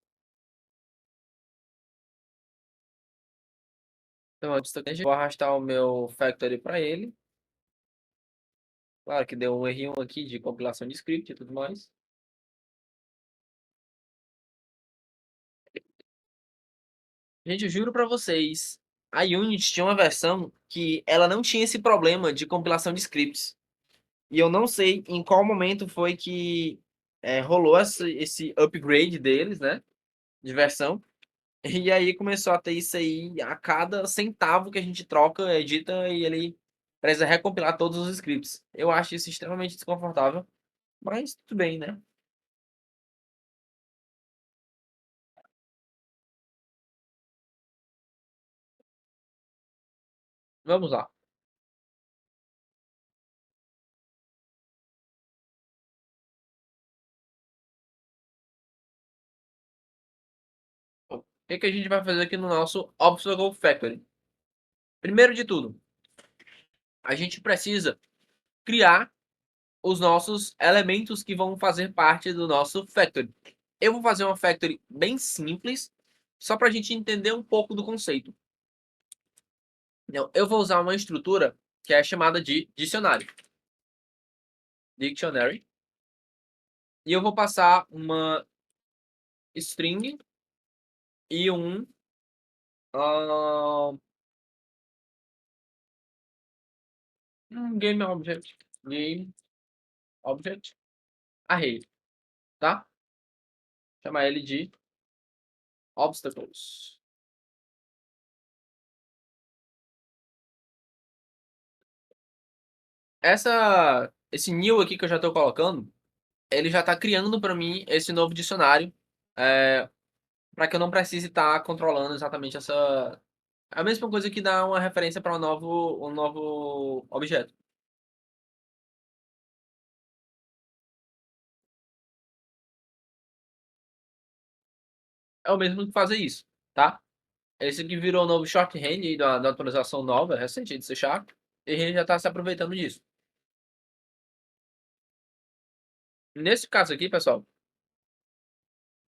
Então, Obstacle Manager, vou arrastar o meu Factory para ele. Claro que deu um errinho aqui de compilação de script e tudo mais. Gente, eu juro pra vocês, a Unity tinha uma versão que ela não tinha esse problema de compilação de scripts. E eu não sei em qual momento foi que rolou esse upgrade deles, né? De versão. E aí começou a ter isso aí a cada centavo que a gente troca, edita e ele precisa recompilar todos os scripts. Eu acho isso extremamente desconfortável, mas tudo bem, né? Vamos lá. O que a gente vai fazer aqui no nosso Obstacle Factory? Primeiro de tudo, a gente precisa criar os nossos elementos que vão fazer parte do nosso factory. Eu vou fazer uma factory bem simples, só para a gente entender um pouco do conceito. Então, eu vou usar uma estrutura que é chamada de dicionário, dictionary, e eu vou passar uma string e ah, um game object array, tá? Chamar ele de obstacles. Esse new aqui que eu já estou colocando, ele já está criando para mim esse novo dicionário, para que eu não precise estar controlando exatamente essa. É a mesma coisa que dá uma referência para um novo objeto. É o mesmo que fazer isso, tá? Esse aqui virou o novo shorthand aí da atualização nova, recente de C Sharp, e a gente já está se aproveitando disso. Nesse caso aqui, pessoal,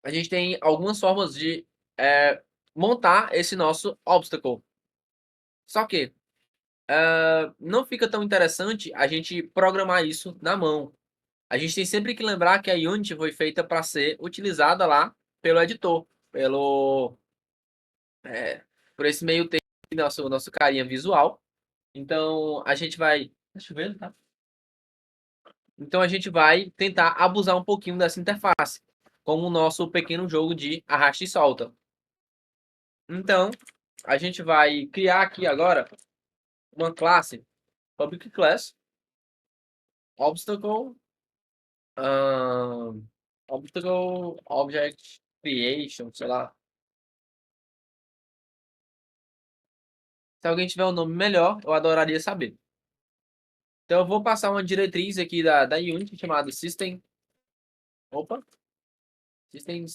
a gente tem algumas formas de montar esse nosso obstacle. Só que não fica tão interessante a gente programar isso na mão. A gente tem sempre que lembrar que a Unity foi feita para ser utilizada lá pelo editor, é, por esse meio termo, nosso carinha visual. Então a gente vai. Tá chovendo, tá? Então a gente vai tentar abusar um pouquinho dessa interface, como o nosso pequeno jogo de arrasta e solta. Então a gente vai criar aqui agora uma classe public class obstacle ahn, obstacle object creation, sei lá. Se alguém tiver um nome melhor, eu adoraria saber. Então eu vou passar uma diretriz aqui da Unity chamada opa, System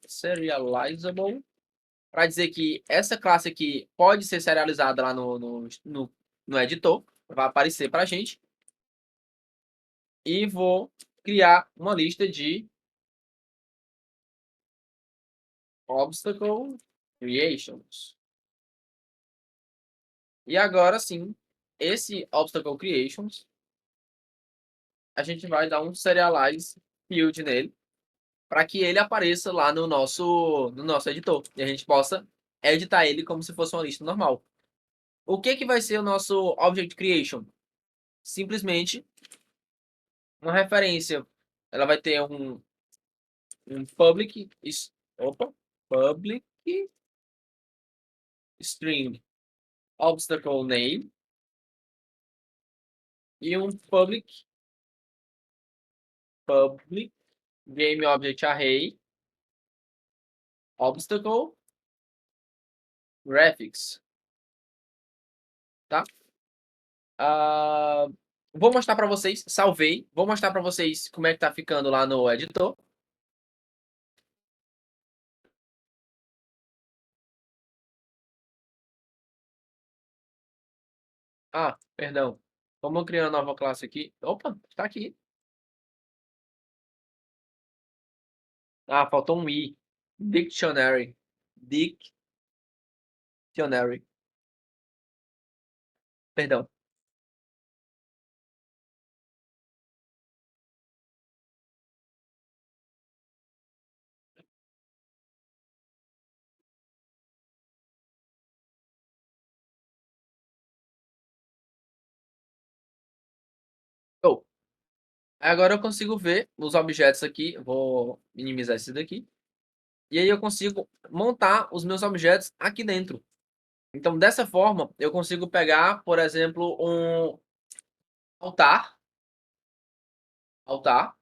Serializable, para dizer que essa classe aqui pode ser serializada lá no editor, vai aparecer para a gente. E vou criar uma lista de obstacle creations. E agora sim, esse obstacle creations, a gente vai dar um serialize field nele, para que ele apareça lá no nosso editor e a gente possa editar ele como se fosse uma lista normal. O que que vai ser o nosso Object Creation? Simplesmente uma referência. Ela vai ter um opa, public string obstacle name e um public game object array obstacle graphics, tá? Ah, vou mostrar para vocês, salvei, vou mostrar para vocês como é que tá ficando lá no editor. Ah, perdão. Vamos criar uma nova classe aqui. Opa, está aqui. Ah, faltou um i. Dictionary. Dictionary. Perdão. Oh, agora eu consigo ver os objetos aqui. Vou minimizar esse daqui. E aí eu consigo montar os meus objetos aqui dentro. Então, dessa forma, eu consigo pegar, por exemplo, um altar, altar,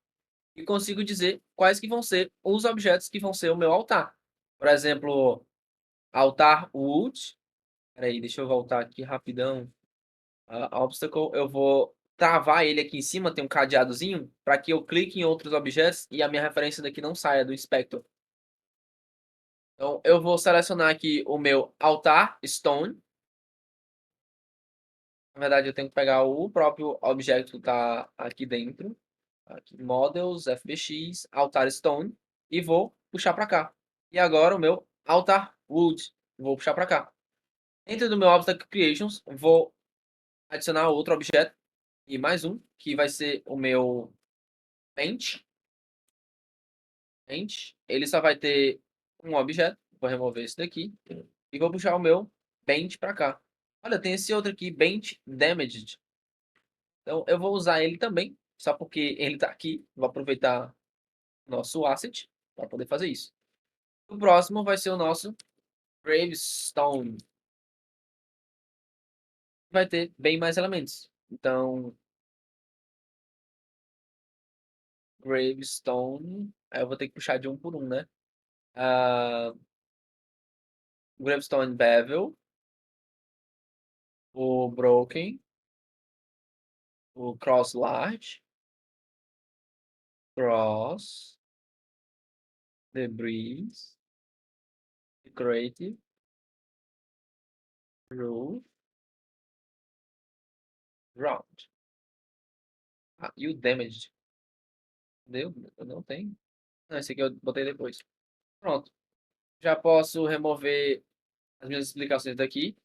e consigo dizer quais que vão ser os objetos que vão ser o meu altar. Por exemplo, altar wood. Peraí, deixa eu voltar aqui rapidão. Obstacle, eu vou travar ele aqui em cima, tem um cadeadozinho, para que eu clique em outros objetos e a minha referência daqui não saia do inspector. Então, eu vou selecionar aqui o meu altar stone. Na verdade, eu tenho que pegar o próprio objeto que está aqui dentro. Aqui, Models, FBX, Altar Stone. E vou puxar para cá. E agora o meu Altar Wood. Vou puxar para cá. Dentro do meu Obstacle Creations, vou adicionar outro objeto. E mais um, que vai ser o meu Bench. Bench. Ele só vai ter um objeto. Vou remover esse daqui. E vou puxar o meu Bench para cá. Olha, tem esse outro aqui, Bench Damaged. Então, eu vou usar ele também, só porque ele está aqui. Vou aproveitar nosso asset para poder fazer isso. O próximo vai ser o nosso Gravestone. Vai ter bem mais elementos. Então, Gravestone. Aí eu vou ter que puxar de um por um, né? Gravestone Bevel. O Broken. O Cross Large. Cross. Debris. Creative. Roof. Round. E o Damaged. Deu? Eu não tenho. Não, esse aqui eu botei depois. Pronto. Já posso remover as minhas explicações daqui.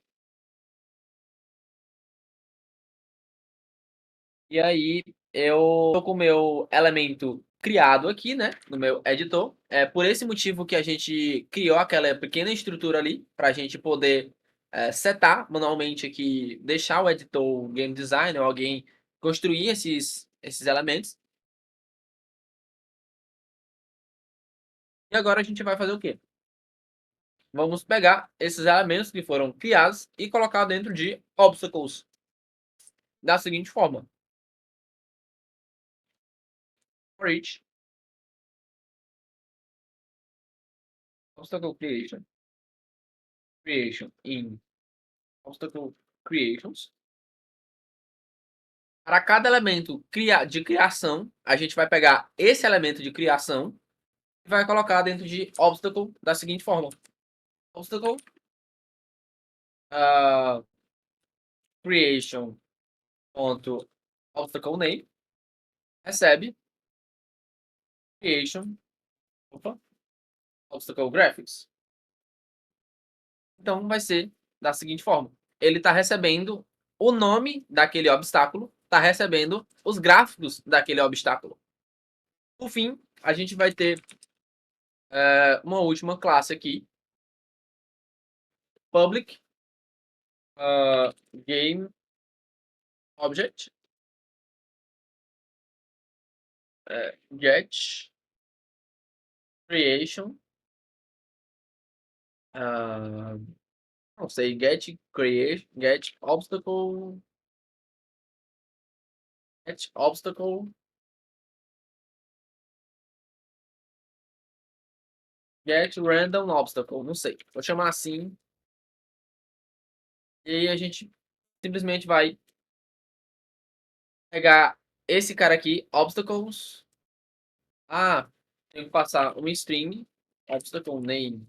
E aí eu tô com o meu elemento criado aqui, né, no meu editor. É por esse motivo que a gente criou aquela pequena estrutura ali para a gente poder setar manualmente aqui, deixar o editor game designer ou alguém construir esses elementos. E agora a gente vai fazer o quê? Vamos pegar esses elementos que foram criados e colocar dentro de obstacles da seguinte forma: for each obstacle creation in obstacle creations. Para cada elemento de criação, a gente vai pegar esse elemento de criação e vai colocar dentro de obstacle da seguinte forma: obstacle uh, creation ponto obstacle name recebe creation obstacle graphics. Então vai ser da seguinte forma: ele está recebendo o nome daquele obstáculo, está recebendo os gráficos daquele obstáculo. Por fim, a gente vai ter uma última classe aqui, public game object get creation não sei, get create get obstacle get random obstacle, não sei, vou chamar assim. E aí a gente simplesmente vai pegar esse cara aqui, obstacles. Tenho que passar uma string obstacle name.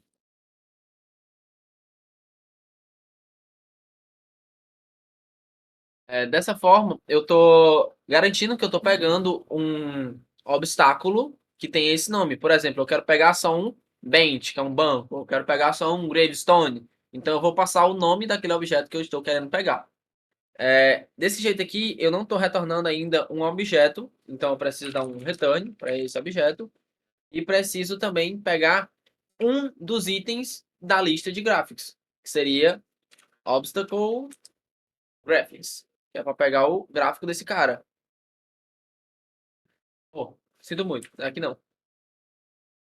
Dessa forma, eu tô garantindo que eu tô pegando um obstáculo que tem esse nome. Por exemplo, eu quero pegar só um bench, que é um banco. Eu quero pegar só um gravestone. Então, eu vou passar o nome daquele objeto que eu estou querendo pegar. Desse jeito aqui, eu não estou retornando ainda um objeto. Então, eu preciso dar um return para esse objeto. E preciso também pegar um dos itens da lista de graphics, que seria obstacle graphics, que é para pegar o gráfico desse cara. Pô, sinto muito, aqui não.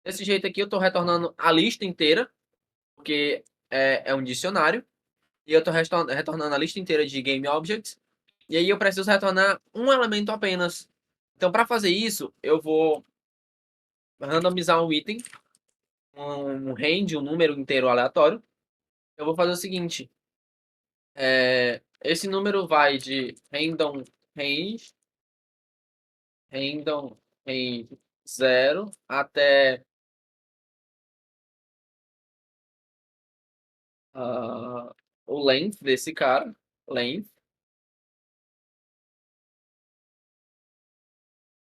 Desse jeito aqui eu estou retornando a lista inteira, porque é um dicionário, e eu estou retornando a lista inteira de game objects, e aí eu preciso retornar um elemento apenas. Então, para fazer isso, eu vou randomizar um item, um range, um número inteiro aleatório. Eu vou fazer o seguinte, esse número vai de range, random range 0 até o length desse cara, length,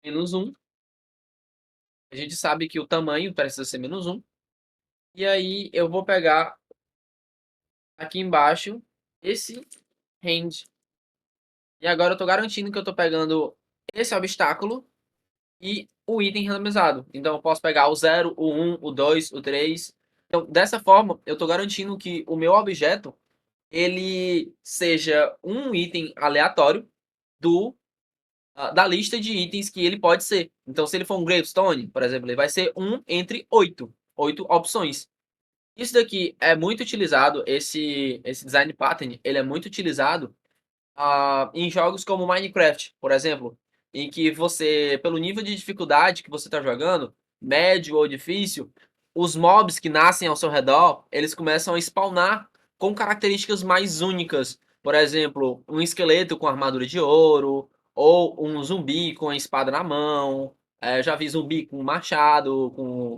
menos um. A gente sabe que o tamanho precisa ser menos um. E aí eu vou pegar aqui embaixo esse range. E agora eu estou garantindo que eu estou pegando esse obstáculo e o item randomizado. Então eu posso pegar o 0, o 1, o 2, o 3. Então, dessa forma, eu estou garantindo que o meu objeto ele seja um item aleatório da lista de itens que ele pode ser. Então, se ele for um gravestone, por exemplo, ele vai ser um entre oito opções. Isso daqui é muito utilizado, esse design pattern, ele é muito utilizado em jogos como Minecraft, por exemplo, em que você, pelo nível de dificuldade que você está jogando, médio ou difícil, os mobs que nascem ao seu redor, eles começam a spawnar com características mais únicas. Por exemplo, um esqueleto com armadura de ouro, ou um zumbi com a espada na mão. Já vi zumbi com machado,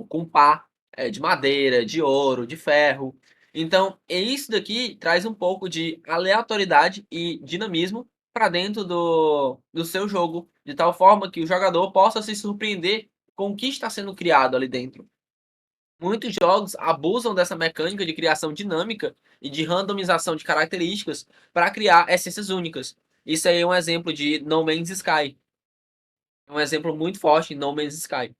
com pá de madeira, de ouro, de ferro. Então, isso daqui traz um pouco de aleatoriedade e dinamismo para dentro do seu jogo, de tal forma que o jogador possa se surpreender com o que está sendo criado ali dentro. Muitos jogos abusam dessa mecânica de criação dinâmica e de randomização de características para criar essências únicas. Isso aí é um exemplo de No Man's Sky. É um exemplo muito forte em No Man's Sky.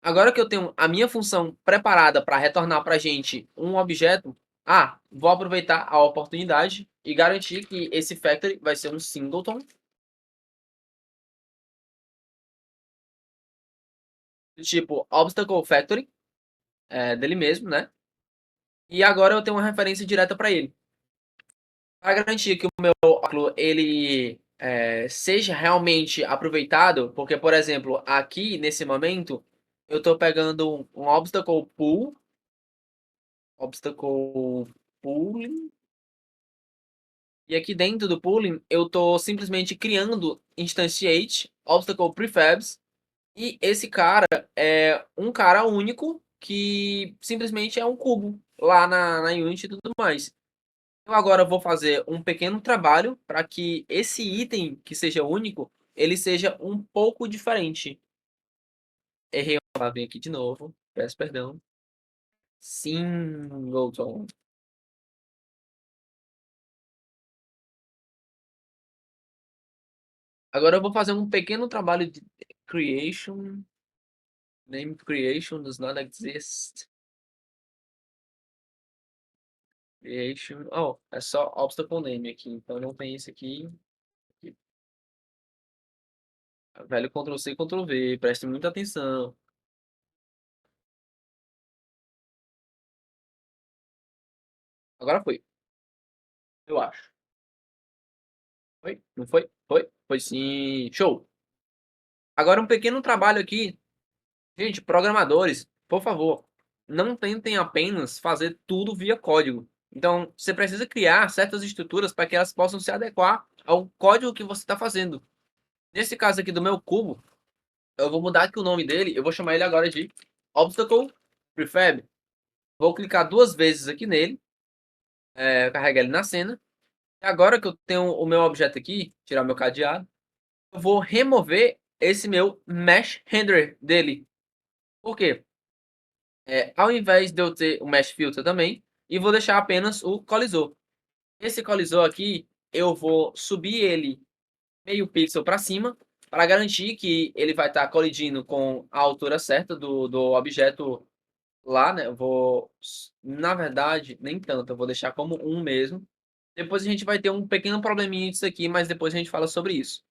Agora que eu tenho a minha função preparada para retornar para a gente um objeto, vou aproveitar a oportunidade e garantir que esse factory vai ser um singleton, do tipo obstacle factory, dele mesmo, né? E agora eu tenho uma referência direta para ele. Para garantir que o meu óculo ele seja realmente aproveitado, porque, por exemplo, aqui nesse momento eu estou pegando um obstacle pooling. E aqui dentro do pooling, eu estou simplesmente criando instantiate, obstacle prefabs, e esse cara é um cara único que simplesmente é um cubo lá na Unity e tudo mais. Eu agora vou fazer um pequeno trabalho para que esse item que seja único, ele seja um pouco diferente. Errei uma palavrinha aqui de novo, peço perdão. Singleton. Agora eu vou fazer um pequeno trabalho de creation. Name creation does not exist. Creation. Oh, é só obstacle name aqui. Então não tem esse aqui. Velho Ctrl C, Ctrl V. Preste muita atenção. Agora foi. Eu acho. Foi? Não foi? Foi? Foi sim. Show. Agora um pequeno trabalho aqui. Gente, programadores, por favor, não tentem apenas fazer tudo via código. Então, você precisa criar certas estruturas para que elas possam se adequar ao código que você está fazendo. Nesse caso aqui do meu cubo, eu vou mudar aqui o nome dele, eu vou chamar ele agora de Obstacle Prefab. Vou clicar duas vezes aqui nele, carregar ele na cena. E agora que eu tenho o meu objeto aqui, tirar o meu cadeado, eu vou remover esse meu Mesh Renderer dele. Por quê? Ao invés de eu ter o Mesh Filter também, e vou deixar apenas o colisor. Esse colisor aqui, eu vou subir ele meio pixel para cima, para garantir que ele vai estar colidindo com a altura certa do objeto lá, né? Eu vou, na verdade, nem tanto, eu vou deixar como um mesmo. Depois a gente vai ter um pequeno probleminha disso aqui, mas depois a gente fala sobre isso.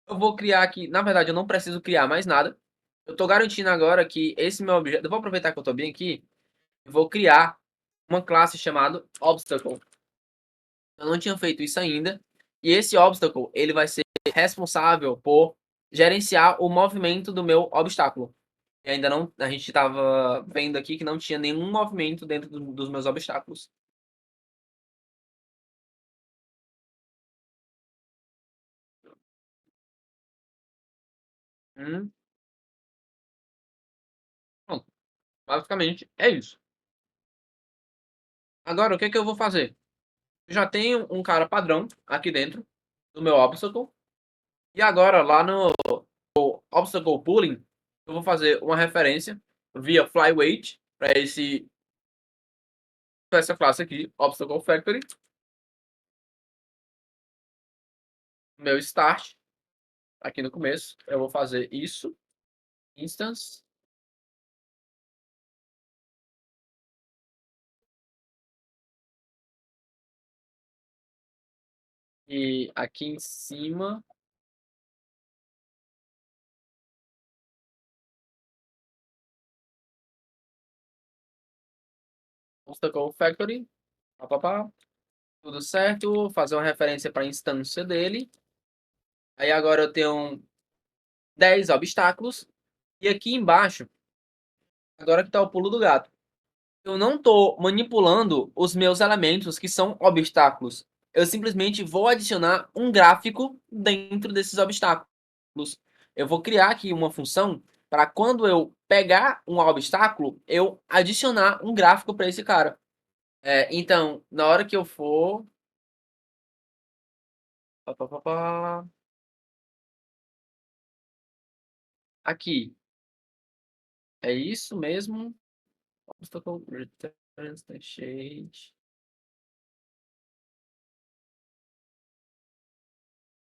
Eu vou criar aqui, na verdade eu não preciso criar mais nada. Eu tô garantindo agora que esse meu objeto, eu vou aproveitar que eu tô bem aqui, e vou criar uma classe chamada obstacle. Eu não tinha feito isso ainda. E esse obstacle, ele vai ser responsável por gerenciar o movimento do meu obstáculo. E ainda não, a gente estava vendo aqui que não tinha nenhum movimento dentro dos meus obstáculos. Hum, Bom, basicamente é isso. Agora, o que é que eu vou fazer? Eu já tenho um cara padrão aqui dentro do meu obstacle. E agora, lá no obstacle pooling, eu vou fazer uma referência via flyweight para essa classe aqui, obstacle factory, meu start, aqui no começo, eu vou fazer isso, instance, e aqui em cima, obstacle factory, papapá, tudo certo, fazer uma referência para a instância dele. Aí agora eu tenho 10 obstáculos, e aqui embaixo, agora que está o pulo do gato. Eu não estou manipulando os meus elementos que são obstáculos. Eu simplesmente vou adicionar um gráfico dentro desses obstáculos. Eu vou criar aqui uma função para quando eu pegar um obstáculo, eu adicionar um gráfico para esse cara. Então, na hora que eu for. Pá, pá, pá, pá, aqui. É isso mesmo. Obstacle returns the shade.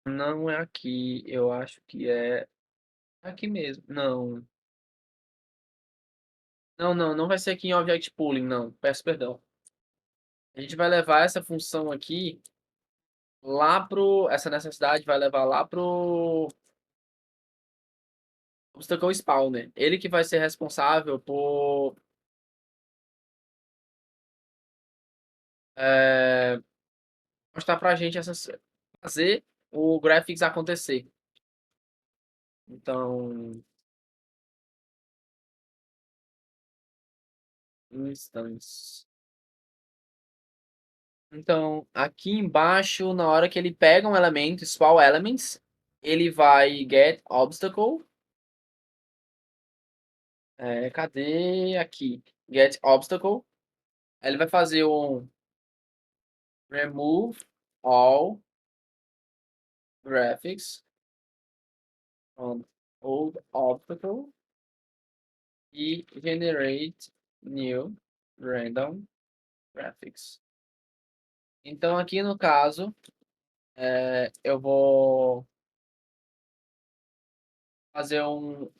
Não é aqui. Eu acho que é aqui mesmo. Não. Não, não, não vai ser aqui em Object Pooling, não. Peço perdão. A gente vai levar essa função aqui lá pro. Essa necessidade vai levar lá pro Obstacle Spawner. Ele que vai ser responsável por mostrar pra gente essas. Fazer o graphics acontecer. Então. Instance. Então, aqui embaixo, na hora que ele pega um elemento, spawn elements, ele vai get obstacle. Cadê aqui? Get obstacle. Aí ele vai fazer um remove all graphics on old obstacle e generate new random graphics. Então aqui no caso, eu vou fazer um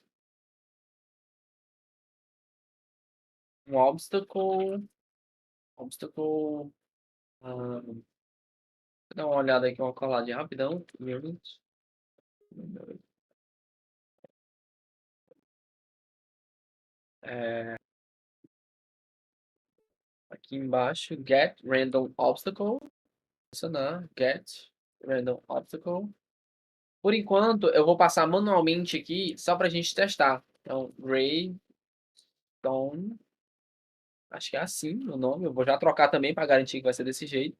obstacle, vou dar uma olhada aqui, uma coladinha rapidão. É, aqui embaixo, get random obstacle. Adicionar get random obstacle. Por enquanto, eu vou passar manualmente aqui, só para a gente testar. Então, Raydon, acho que é assim o nome. Eu vou já trocar também para garantir que vai ser desse jeito.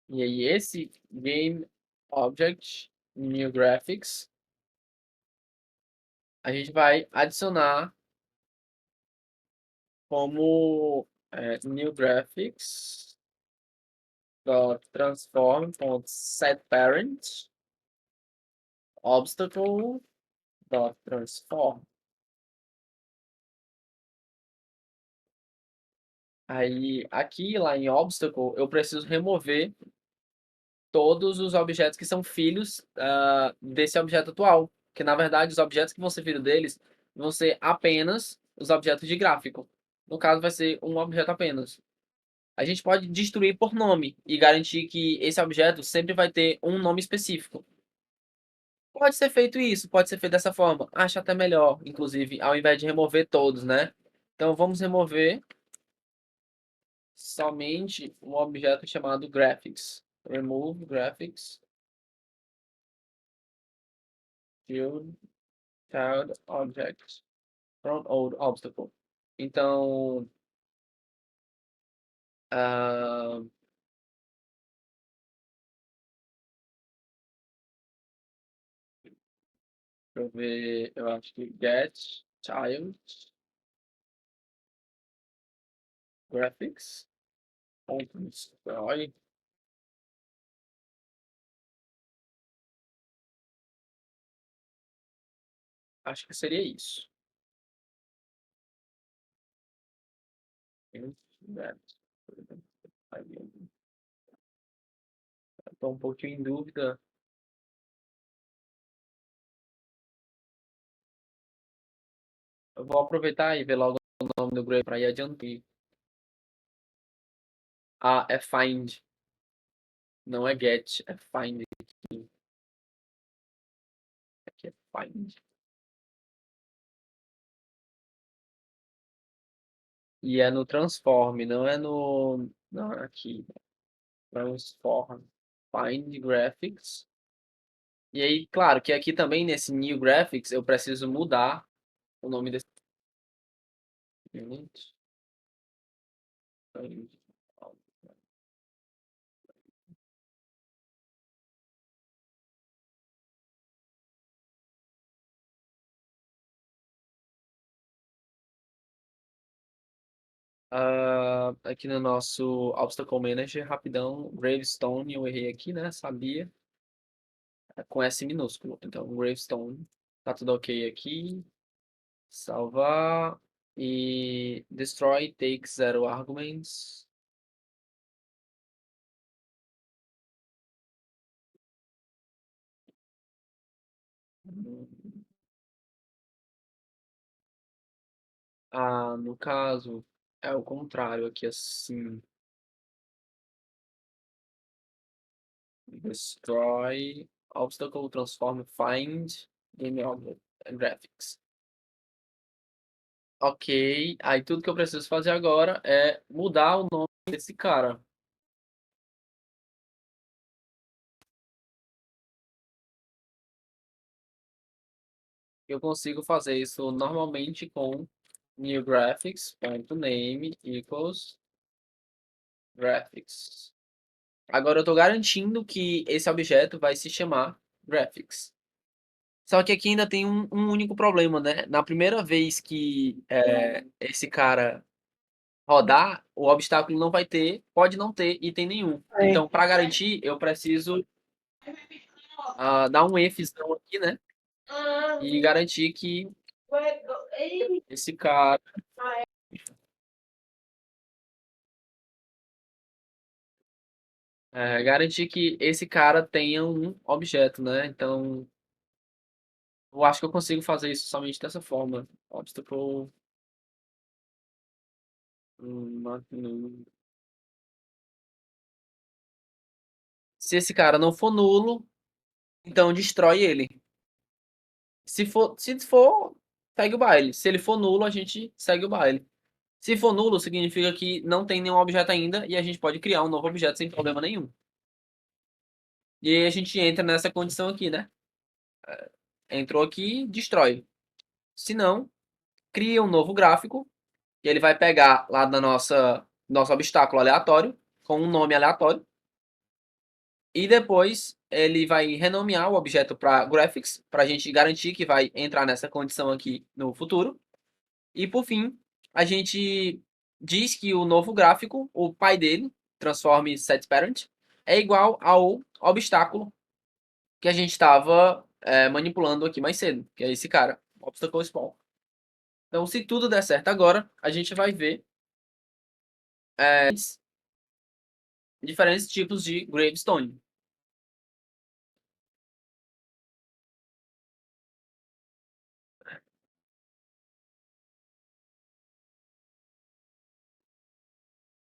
E aí, esse Game Object New Graphics, a gente vai adicionar como New Graphics transform.setParent obstacle.transform. Aí, aqui, lá em obstacle, eu preciso remover todos os objetos que são filhos desse objeto atual. Que, na verdade, os objetos que vão ser filhos deles vão ser apenas os objetos de gráfico. No caso, vai ser um objeto apenas. a gente pode destruir por nome e garantir que esse objeto sempre vai ter um nome específico. Pode ser feito isso, pode ser feito dessa forma. Acho até melhor, inclusive, ao invés de remover todos, né? Então vamos remover somente um objeto chamado graphics. Remove graphics field child object from old obstacle. Então, ah, deixa eu ver, eu acho que get child graphics ponto destroy. Acho que seria isso. Estou um pouquinho em dúvida. Eu vou aproveitar e ver logo o nome do Grave para ir adiante. Ah, é find, não é get, é find aqui. Aqui é find. E é no transform, não é no. Não, aqui. Transform. Find graphics. E aí, claro que aqui também nesse new graphics eu preciso mudar o nome desse. Unit. Find. Aqui no nosso Obstacle Manager, rapidão, Gravestone, eu errei aqui, né? Sabia. É com S minúsculo. Então, Gravestone. Tá tudo ok aqui. Salvar. E destroy takes zero arguments. Ah, no caso, é o contrário aqui, assim. Destroy, obstacle, transform, find, game object, graphics. Ok, aí tudo que eu preciso fazer agora é mudar o nome desse cara. Eu consigo fazer isso normalmente com new graphics.name equals graphics. Agora eu estou garantindo que esse objeto vai se chamar graphics. Só que aqui ainda tem um único problema, né? Na primeira vez que esse cara rodar, o obstáculo não vai ter, pode não ter item nenhum. Então, para garantir, eu preciso dar um ifzão aqui, né? E garantir que esse cara garantir que esse cara tenha um objeto, né? Então, eu acho que eu consigo fazer isso somente dessa forma. Obstacle. Se esse cara não for nulo, então destrói ele. Se for, segue o baile. Se ele for nulo, a gente segue o baile. Se for nulo, significa que não tem nenhum objeto ainda e a gente pode criar um novo objeto sem problema nenhum. E aí a gente entra nessa condição aqui, né? Entrou aqui, destrói. Se não, cria um novo gráfico e ele vai pegar lá da nosso obstáculo aleatório com um nome aleatório e depois ele vai renomear o objeto para graphics para a gente garantir que vai entrar nessa condição aqui no futuro. E por fim, a gente diz que o novo gráfico, o pai dele, transforme setParent, é igual ao obstáculo que a gente estava manipulando aqui mais cedo, que é esse cara, obstacle spawn. Então, se tudo der certo agora, a gente vai ver diferentes tipos de gravestone.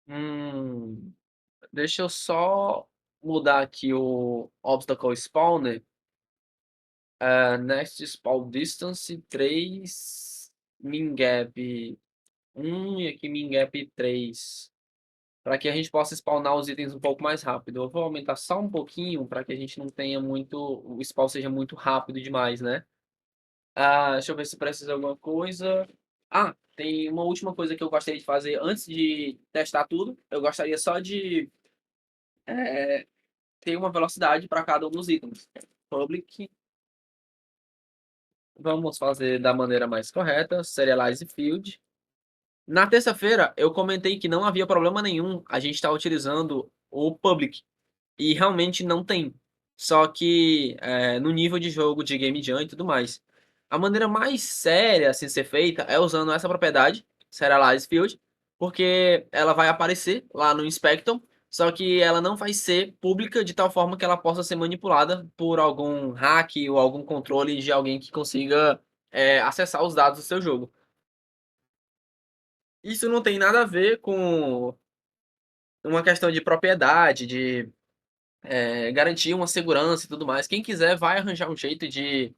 Hum, deixa eu só mudar aqui o obstacle spawner. Next spawn distance 3 min gap 1 e aqui min gap 3. Para que a gente possa spawnar os itens um pouco mais rápido. Eu vou aumentar só um pouquinho para que a gente não tenha muito, o spawn seja muito rápido demais, né? Deixa eu ver se precisa de alguma coisa. Tem uma última coisa que eu gostaria de fazer antes de testar tudo. Eu gostaria só de ter uma velocidade para cada um dos itens. Public, vamos fazer da maneira mais correta. Serialize field. Na terça-feira, eu comentei que não havia problema nenhum a gente estar utilizando o public. E realmente não tem. Só que no nível de jogo de Game Jam e tudo mais. A maneira mais séria assim ser feita é usando essa propriedade, Serialize Field, porque ela vai aparecer lá no Inspector, só que ela não vai ser pública de tal forma que ela possa ser manipulada por algum hack ou algum controle de alguém que consiga acessar os dados do seu jogo. Isso não tem nada a ver com uma questão de propriedade, de garantir uma segurança e tudo mais. Quem quiser vai arranjar um jeito de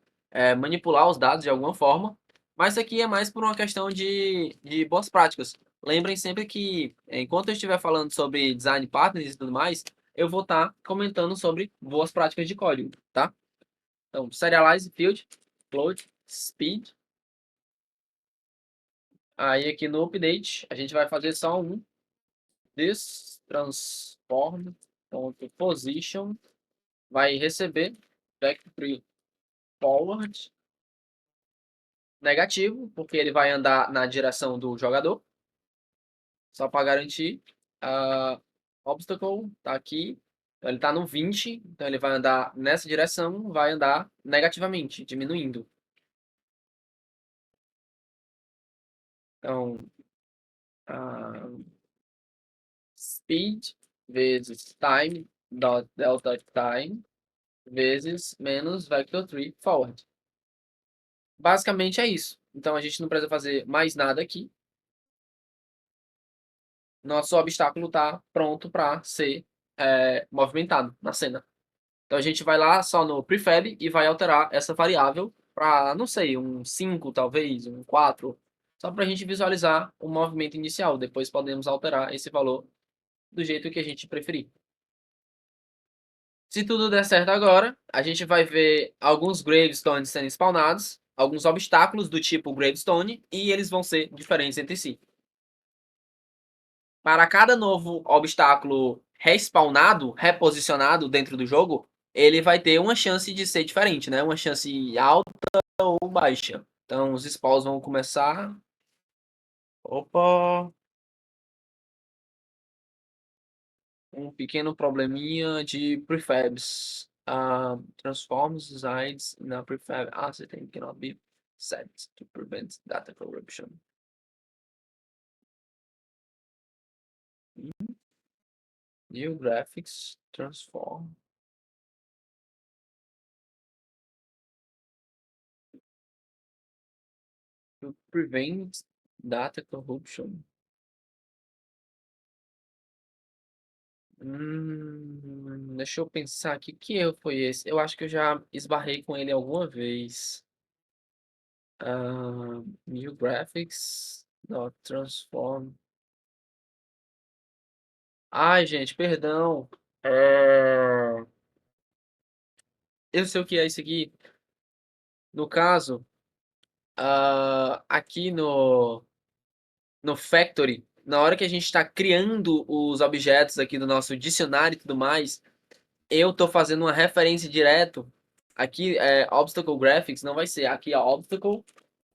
manipular os dados de alguma forma, mas isso aqui é mais por uma questão de boas práticas. Lembrem sempre que, enquanto eu estiver falando sobre design patterns e tudo mais, eu vou estar comentando sobre boas práticas de código, tá? Então, serialize field, load, speed. Aí aqui no update, a gente vai fazer só um this transform.position vai receber back forward negativo, porque ele vai andar na direção do jogador, só para garantir. Obstacle tá aqui, então ele tá no 20, então ele vai andar nessa direção, vai andar negativamente, diminuindo. Então, uh, speed vezes time dot delta time vezes menos vector 3 forward. Basicamente é isso. Então a gente não precisa fazer mais nada aqui. Nosso obstáculo está pronto para ser movimentado na cena. Então a gente vai lá só no prefab e vai alterar essa variável para, não sei, um 5 talvez, um 4, só para a gente visualizar o movimento inicial. Depois podemos alterar esse valor do jeito que a gente preferir. Se tudo der certo agora, a gente vai ver alguns gravestones sendo spawnados, alguns obstáculos do tipo gravestone, e eles vão ser diferentes entre si. Para cada novo obstáculo respawnado, reposicionado dentro do jogo, ele vai ter uma chance de ser diferente, né? Uma chance alta ou baixa. Então os spawns vão começar. Opa! Um pequeno probleminha de prefabs. Transforms designs na prefab asset and cannot be set to prevent data corruption. New graphics transform. To prevent data corruption. Deixa eu pensar aqui, que erro foi esse? Eu acho que eu já esbarrei com ele alguma vez. New graphics, not transform. Ai, gente, perdão. É, Eu sei o que é isso aqui. No caso, aqui no Factory, na hora que a gente está criando os objetos aqui do nosso dicionário e tudo mais, eu estou fazendo uma referência direto. Aqui é Obstacle Graphics, não vai ser. Aqui é Obstacle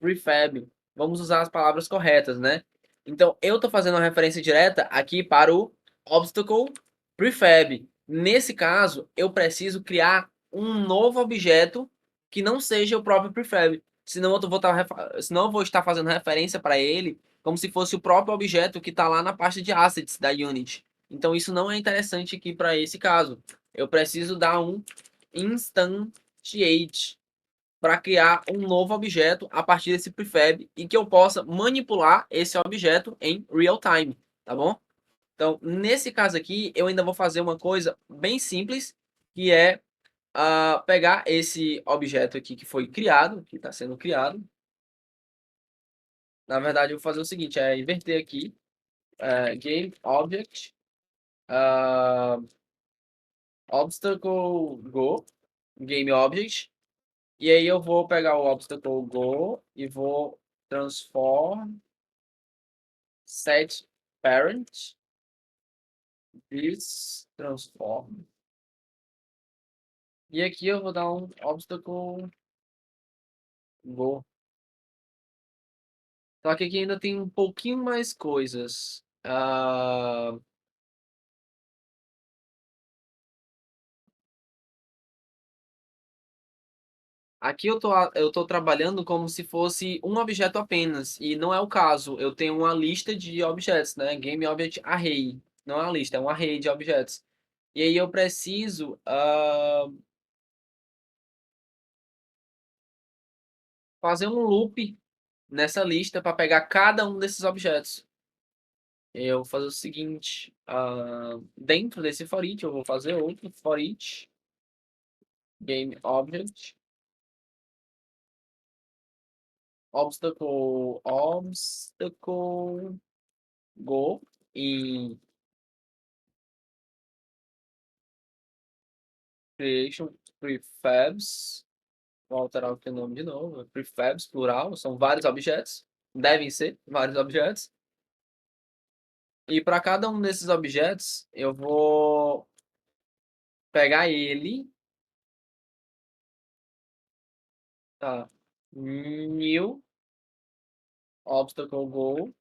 Prefab. Vamos usar as palavras corretas, né? Então, eu estou fazendo uma referência direta aqui para o Obstacle Prefab. Nesse caso, eu preciso criar um novo objeto que não seja o próprio Prefab. Senão eu vou estar fazendo referência para ele como se fosse o próprio objeto que está lá na pasta de assets da Unity. Então, isso não é interessante aqui para esse caso. Eu preciso dar um instantiate para criar um novo objeto a partir desse prefab e que eu possa manipular esse objeto em real time, tá bom? Então, nesse caso aqui, eu ainda vou fazer uma coisa bem simples, que é pegar esse objeto aqui que foi criado, que está sendo criado. Na verdade, eu vou fazer o seguinte, é inverter aqui, game object, ah, obstacle go, game object, e aí eu vou pegar o obstacle go e vou transform set parent this transform. E aqui eu vou dar um obstacle go. Só que aqui ainda tem um pouquinho mais coisas. Aqui eu tô trabalhando como se fosse um objeto apenas, e não é o caso. Eu tenho uma lista de objetos, né? Game Object Array. Não é uma lista, é um array de objetos. E aí eu preciso fazer um loop nessa lista para pegar cada um desses objetos. Eu vou fazer o seguinte, dentro desse for each, eu vou fazer outro for each game object obstacle go em creation prefabs. Vou alterar aqui o nome de novo. Prefabs, plural, são vários objetos. Devem ser vários objetos. E para cada um desses objetos, eu vou pegar ele, tá? New obstacle go,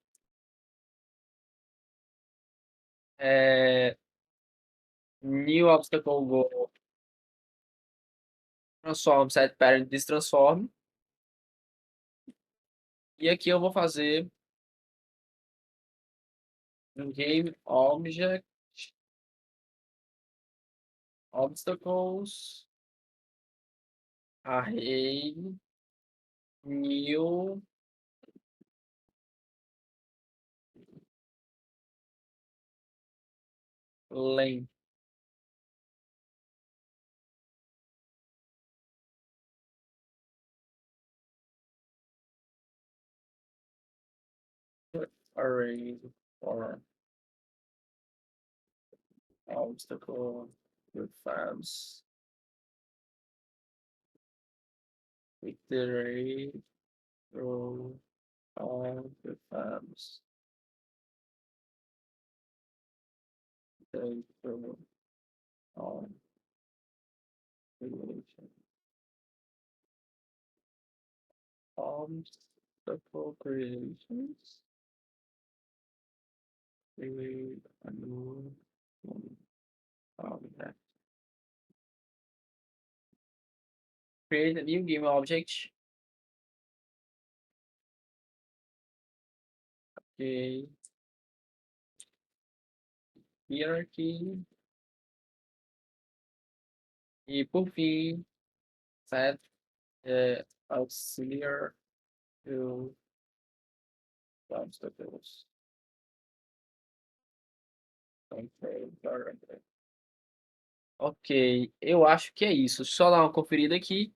é, new obstacle go transform set parent destransform. E aqui eu vou fazer um game object obstacles array new length array for obstacle prefabs iterate through all prefabs iterate through all relation obstacle creations create a new object. Create a new game object. Okay. Hierarchy. E por fim, set auxiliar to obstacles. Okay. Ok, eu acho que é isso. Só dar uma conferida aqui.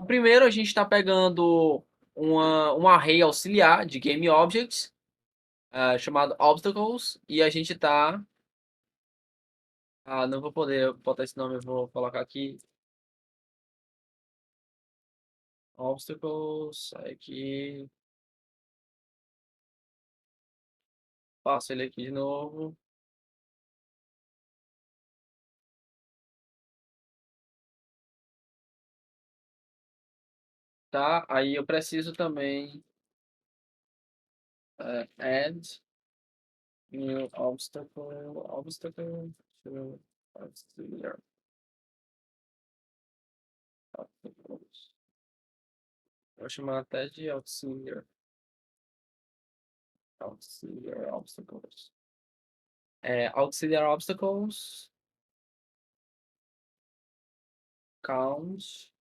Primeiro, a gente está pegando um array auxiliar de game objects, chamado obstacles, e a gente está. Não vou poder botar esse nome, eu vou colocar aqui. Obstacles, aqui. Passo ele aqui de novo. Tá? Aí eu preciso também add new obstacle to auxiliar obstacles. Vou chamar até de auxiliar obstacles. Auxiliar obstacles count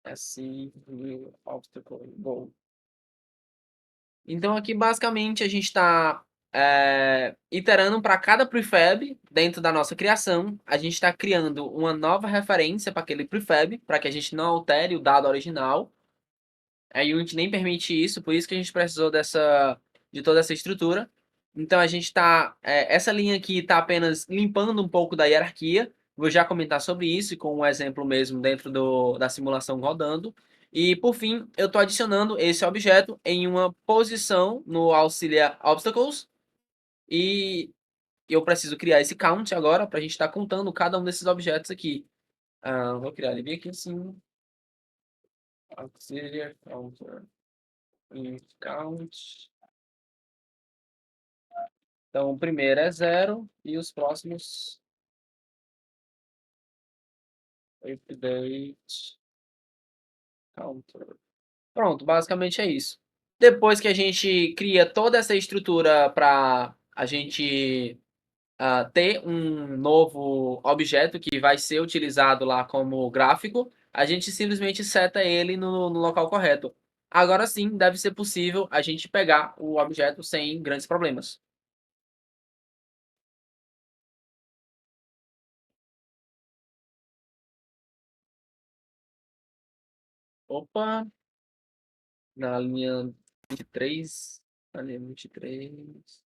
assim new obstacle go. Então aqui basicamente a gente está iterando para cada prefab dentro da nossa criação, a gente está criando uma nova referência para aquele prefab, para que a gente não altere o dado original. A Unity nem permite isso, por isso que a gente precisou de toda essa estrutura. Então a gente está, essa linha aqui está apenas limpando um pouco da hierarquia. Vou já comentar sobre isso com um exemplo mesmo dentro da simulação rodando. E por fim, eu estou adicionando esse objeto em uma posição no Auxiliar Obstacles. E eu preciso criar esse count agora para a gente estar contando cada um desses objetos aqui. Vou criar ele bem aqui assim. Auxiliar counter. Count. Então, o primeiro é 0 e os próximos update counter. Pronto, basicamente é isso. Depois que a gente cria toda essa estrutura para a gente ter um novo objeto que vai ser utilizado lá como gráfico, a gente simplesmente seta ele no local correto. Agora sim, deve ser possível a gente pegar o objeto sem grandes problemas. Opa, na linha 23. Na linha 23.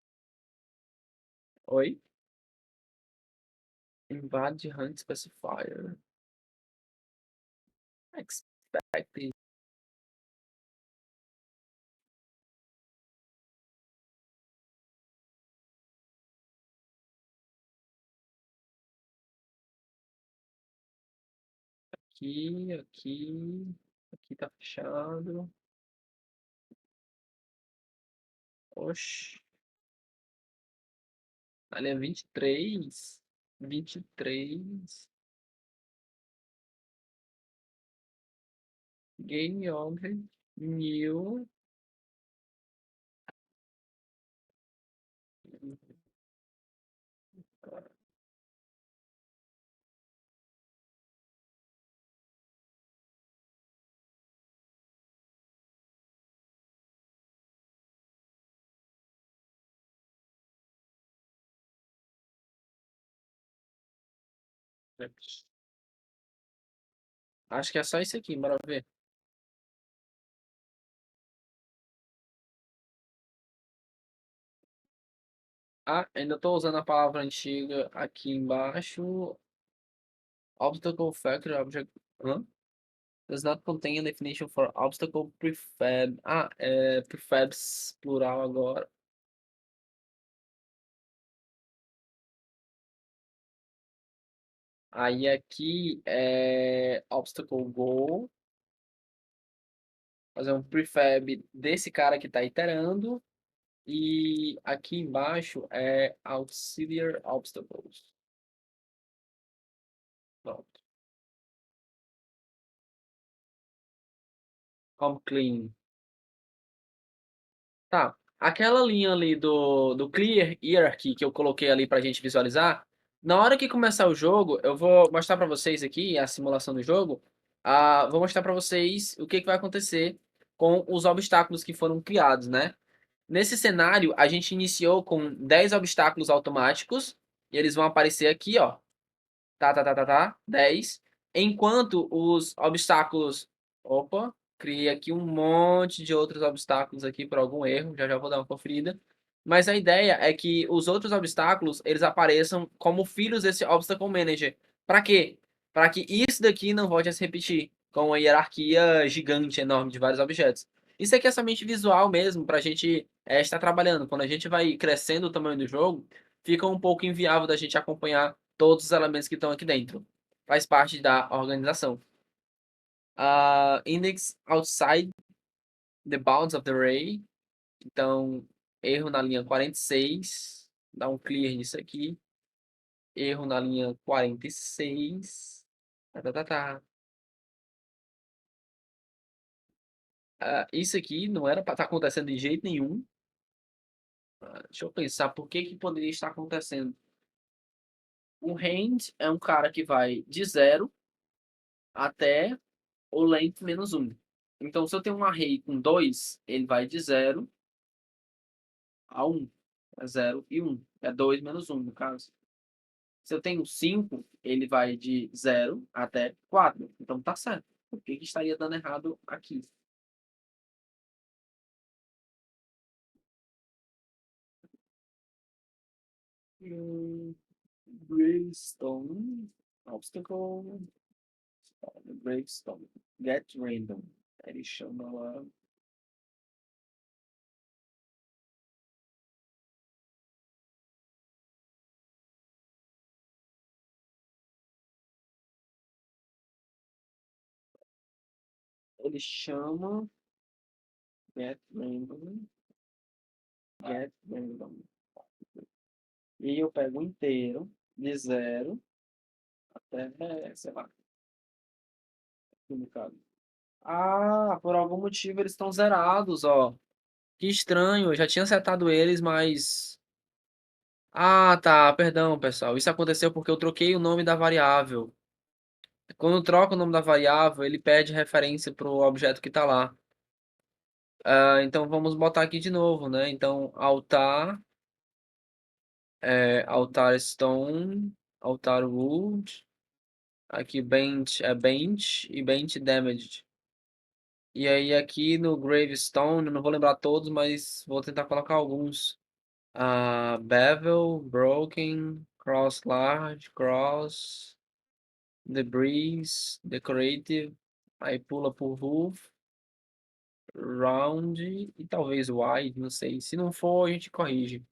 Oi? Invade hunt specifier. Expected. Aqui, aqui. Aqui tá fechado. Oxi. Na linha 23. 23. Game object. New. Acho que é só isso aqui, bora ver. Ainda tô usando a palavra antiga aqui embaixo. Obstacle factory object. Hã? Does not contain a definition for obstacle prefab. Prefabs plural agora. Aí aqui é obstacle goal. Fazer um prefab desse cara que está iterando. E aqui embaixo é auxiliar obstacles. Pronto. Home clean. Tá. Aquela linha ali do Clear Hierarchy que eu coloquei ali pra gente visualizar, na hora que começar o jogo, eu vou mostrar pra vocês aqui a simulação do jogo. Vou mostrar pra vocês o que vai acontecer com os obstáculos que foram criados, né? Nesse cenário, a gente iniciou com 10 obstáculos automáticos e eles vão aparecer aqui, ó. 10. Enquanto os obstáculos. Opa, criei aqui um monte de outros obstáculos aqui por algum erro. Já já vou dar uma conferida. Mas a ideia é que os outros obstáculos eles apareçam como filhos desse Obstacle Manager. Para quê? Para que isso daqui não volte a se repetir com uma hierarquia gigante, enorme de vários objetos. Isso aqui é somente visual mesmo, para a gente estar trabalhando. Quando a gente vai crescendo o tamanho do jogo, fica um pouco inviável da gente acompanhar todos os elementos que estão aqui dentro. Faz parte da organização. Index outside the bounds of the array. Então, erro na linha 46. Dá um clear nisso aqui. Erro na linha 46. Tá, tá, tá, tá. Isso aqui não era para estar acontecendo de jeito nenhum. Deixa eu pensar por que poderia estar acontecendo. O range é um cara que vai de 0 até o length menos 1. Então, se eu tenho um array com 2, ele vai de 0 a 1. É 0 e 1. É 2 menos 1, no caso. Se eu tenho 5, ele vai de 0 até 4. Então tá certo. Por que que estaria dando errado aqui? Hum, Gravestone. Obstacle. Gravestone. Get random. Ele chama lá. Ele chama Get random. Get random. E eu pego o inteiro de 0 até, sei lá, no caso. Ah, por algum motivo eles estão zerados, ó. Que estranho, eu já tinha acertado eles, mas. Ah, tá, perdão, pessoal. Isso aconteceu porque eu troquei o nome da variável. Quando troca o nome da variável, ele pede referência para o objeto que está lá. Então vamos botar aqui de novo, né? Então, altar stone, altar wood. Aqui bench é bench e bench damaged. E aí aqui no gravestone, eu não vou lembrar todos, mas vou tentar colocar alguns. Bevel, broken, cross large, cross, debris, decorative, aí pula por roof, round e talvez wide, não sei. Se não for, a gente corrige.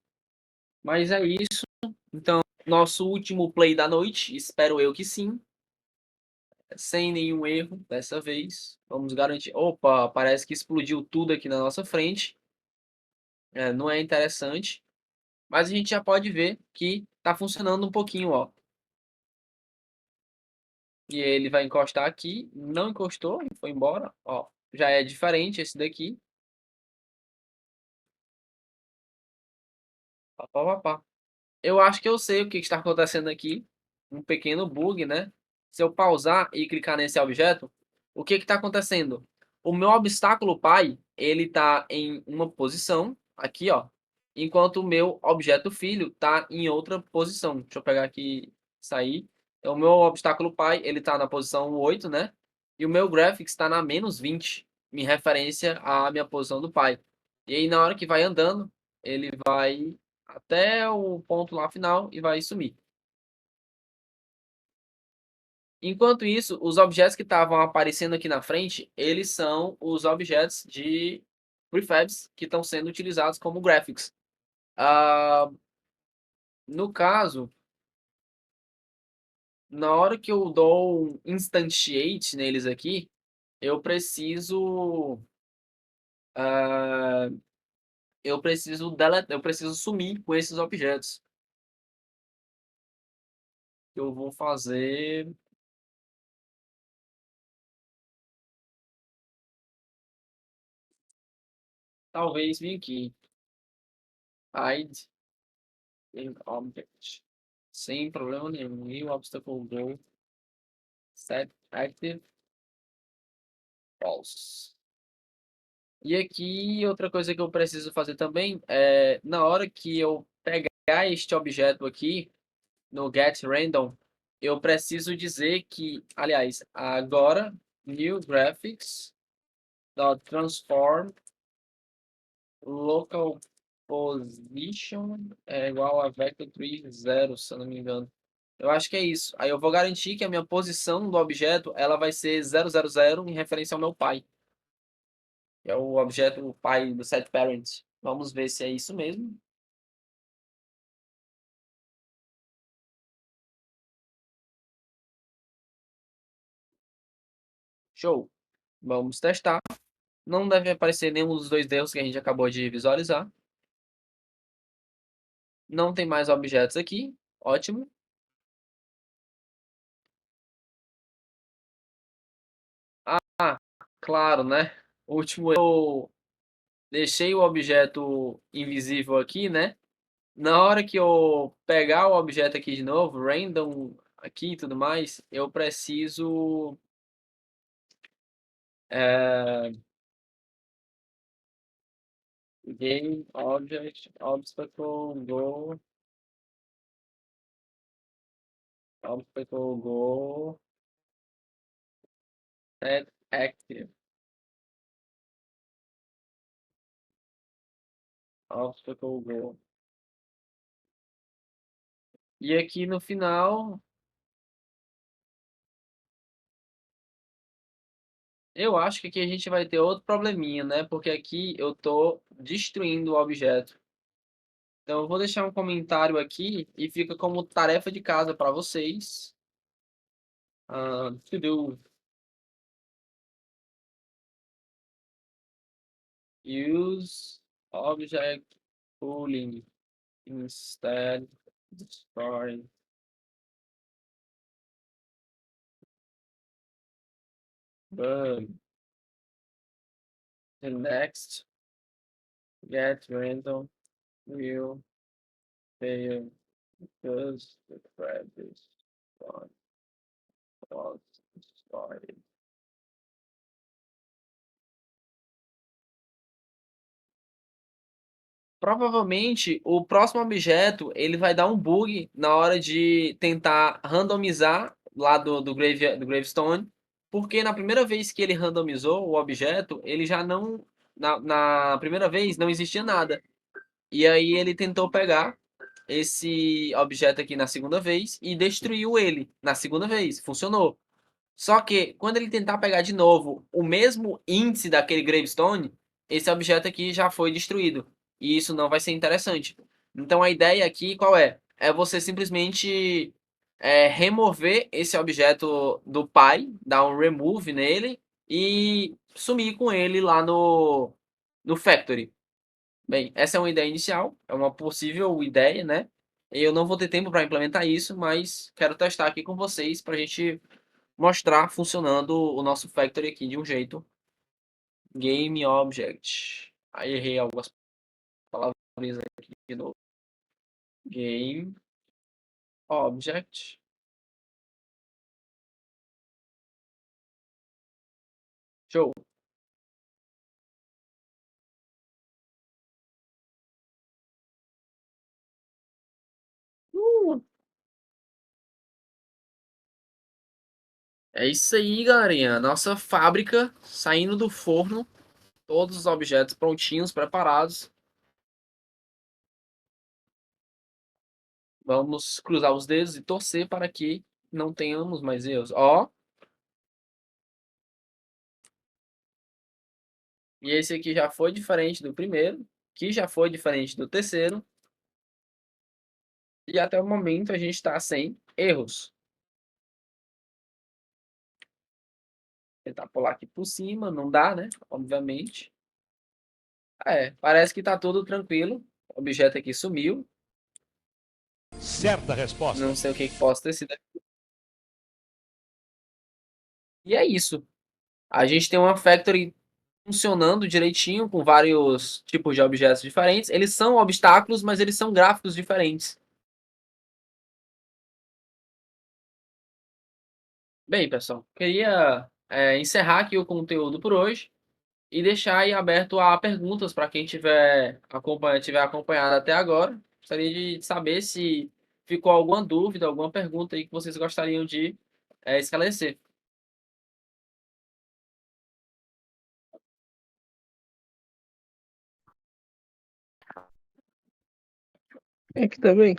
Mas é isso. Então, nosso último play da noite, espero eu que sim, sem nenhum erro dessa vez. Vamos garantir. Opa, parece que explodiu tudo aqui na nossa frente. Não é interessante, mas a gente já pode ver que tá funcionando um pouquinho, ó. E ele vai encostar aqui, não encostou e foi embora, ó. Já é diferente esse daqui. Pá, pá, pá, pá. Eu acho que eu sei o que está acontecendo aqui. Um pequeno bug, né? Se eu pausar e clicar nesse objeto, o que está acontecendo? O meu obstáculo pai, ele está em uma posição, aqui, ó. Enquanto o meu objeto filho está em outra posição. Deixa eu pegar aqui, sair. Então, o meu obstáculo pai, ele está na posição 8, né? E o meu graphics está na -20, em referência à minha posição do pai. E aí, na hora que vai andando, ele vai até o ponto lá final e vai sumir. Enquanto isso, os objetos que estavam aparecendo aqui na frente, eles são os objetos de prefabs que estão sendo utilizados como graphics. Ah, no caso, na hora que eu dou um instantiate neles aqui, eu preciso ah, eu preciso sumir com esses objetos. Eu vou fazer, talvez vir aqui, hide in object. Sem problema nenhum. New obstacle goal set active false. E aqui, outra coisa que eu preciso fazer também é, na hora que eu pegar este objeto aqui, no get random, eu preciso dizer que, aliás, agora, new graphics, dot transform local position é igual a vector3 0, se eu não me engano. Eu acho que é isso. Aí eu vou garantir que a minha posição do objeto ela vai ser 000 em referência ao meu pai. Que é o objeto o pai do set parent. Vamos ver se é isso mesmo. Show. Vamos testar. Não deve aparecer nenhum dos dois erros que a gente acabou de visualizar. Não tem mais objetos aqui. Ótimo. Ah, claro, né? O último eu deixei o objeto invisível aqui, né? Na hora que eu pegar o objeto aqui de novo, random aqui e tudo mais, eu preciso é, Game object obstacle go set active obstacle go. E aqui no final, eu acho que aqui a gente vai ter outro probleminha, né? Porque aqui eu tô destruindo o objeto. Então eu vou deixar um comentário aqui e fica como tarefa de casa para vocês. To do use object pooling instead destroy bug. The next get random will fail because the previous one was destroyed. Provavelmente o próximo objeto ele vai dar um bug na hora de tentar randomizar lá do gravestone, porque na primeira vez que ele randomizou o objeto, ele já não na primeira vez não existia nada. E aí ele tentou pegar esse objeto aqui na segunda vez e destruiu ele na segunda vez. Funcionou. Só que quando ele tentar pegar de novo o mesmo índice daquele gravestone, esse objeto aqui já foi destruído. E isso não vai ser interessante. Então a ideia aqui qual é? É você simplesmente remover esse objeto do pai, dar um remove nele e sumir com ele lá no factory. Bem, essa é uma ideia inicial, é uma possível ideia, né? Eu não vou ter tempo para implementar isso, mas quero testar aqui com vocês para a gente mostrar funcionando o nosso factory aqui de um jeito. Game object. Aí errei algumas palavras aqui de novo. Game object. Show. Uh, é isso aí, galerinha. Nossa fábrica saindo do forno. Todos os objetos prontinhos, preparados. Vamos cruzar os dedos e torcer para que não tenhamos mais erros. Ó, e esse aqui já foi diferente do primeiro, que já foi diferente do terceiro. E até o momento a gente está sem erros. Tentar pular aqui por cima, não dá, né? Obviamente. Parece que tá tudo tranquilo. O objeto aqui sumiu. Certa resposta. Não sei o que que possa ter sido. E é isso. A gente tem uma factory funcionando direitinho com vários tipos de objetos diferentes. Eles são obstáculos, mas eles são gráficos diferentes. Bem, pessoal, queria encerrar aqui o conteúdo por hoje e deixar aí aberto a perguntas para quem tiver acompanhado até agora. Gostaria de saber se ficou alguma dúvida, alguma pergunta aí que vocês gostariam de esclarecer. Aqui também.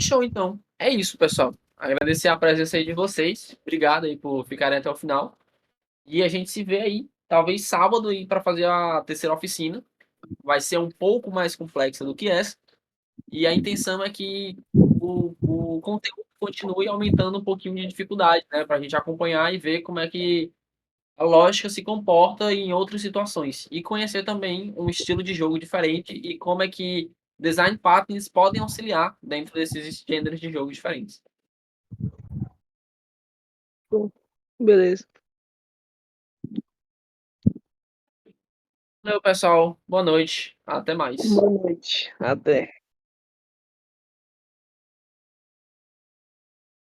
Show, então. É isso, pessoal. Agradecer a presença aí de vocês. Obrigado aí por ficarem até o final. E a gente se vê aí, talvez sábado, aí para fazer a terceira oficina. Vai ser um pouco mais complexa do que essa. E a intenção é que o conteúdo continue aumentando um pouquinho de dificuldade, né? Para a gente acompanhar e ver como é que a lógica se comporta em outras situações. E conhecer também um estilo de jogo diferente e como é que design patterns podem auxiliar dentro desses gêneros de jogos diferentes. Bom, beleza. Valeu, pessoal. Boa noite. Até mais. Boa noite. Até.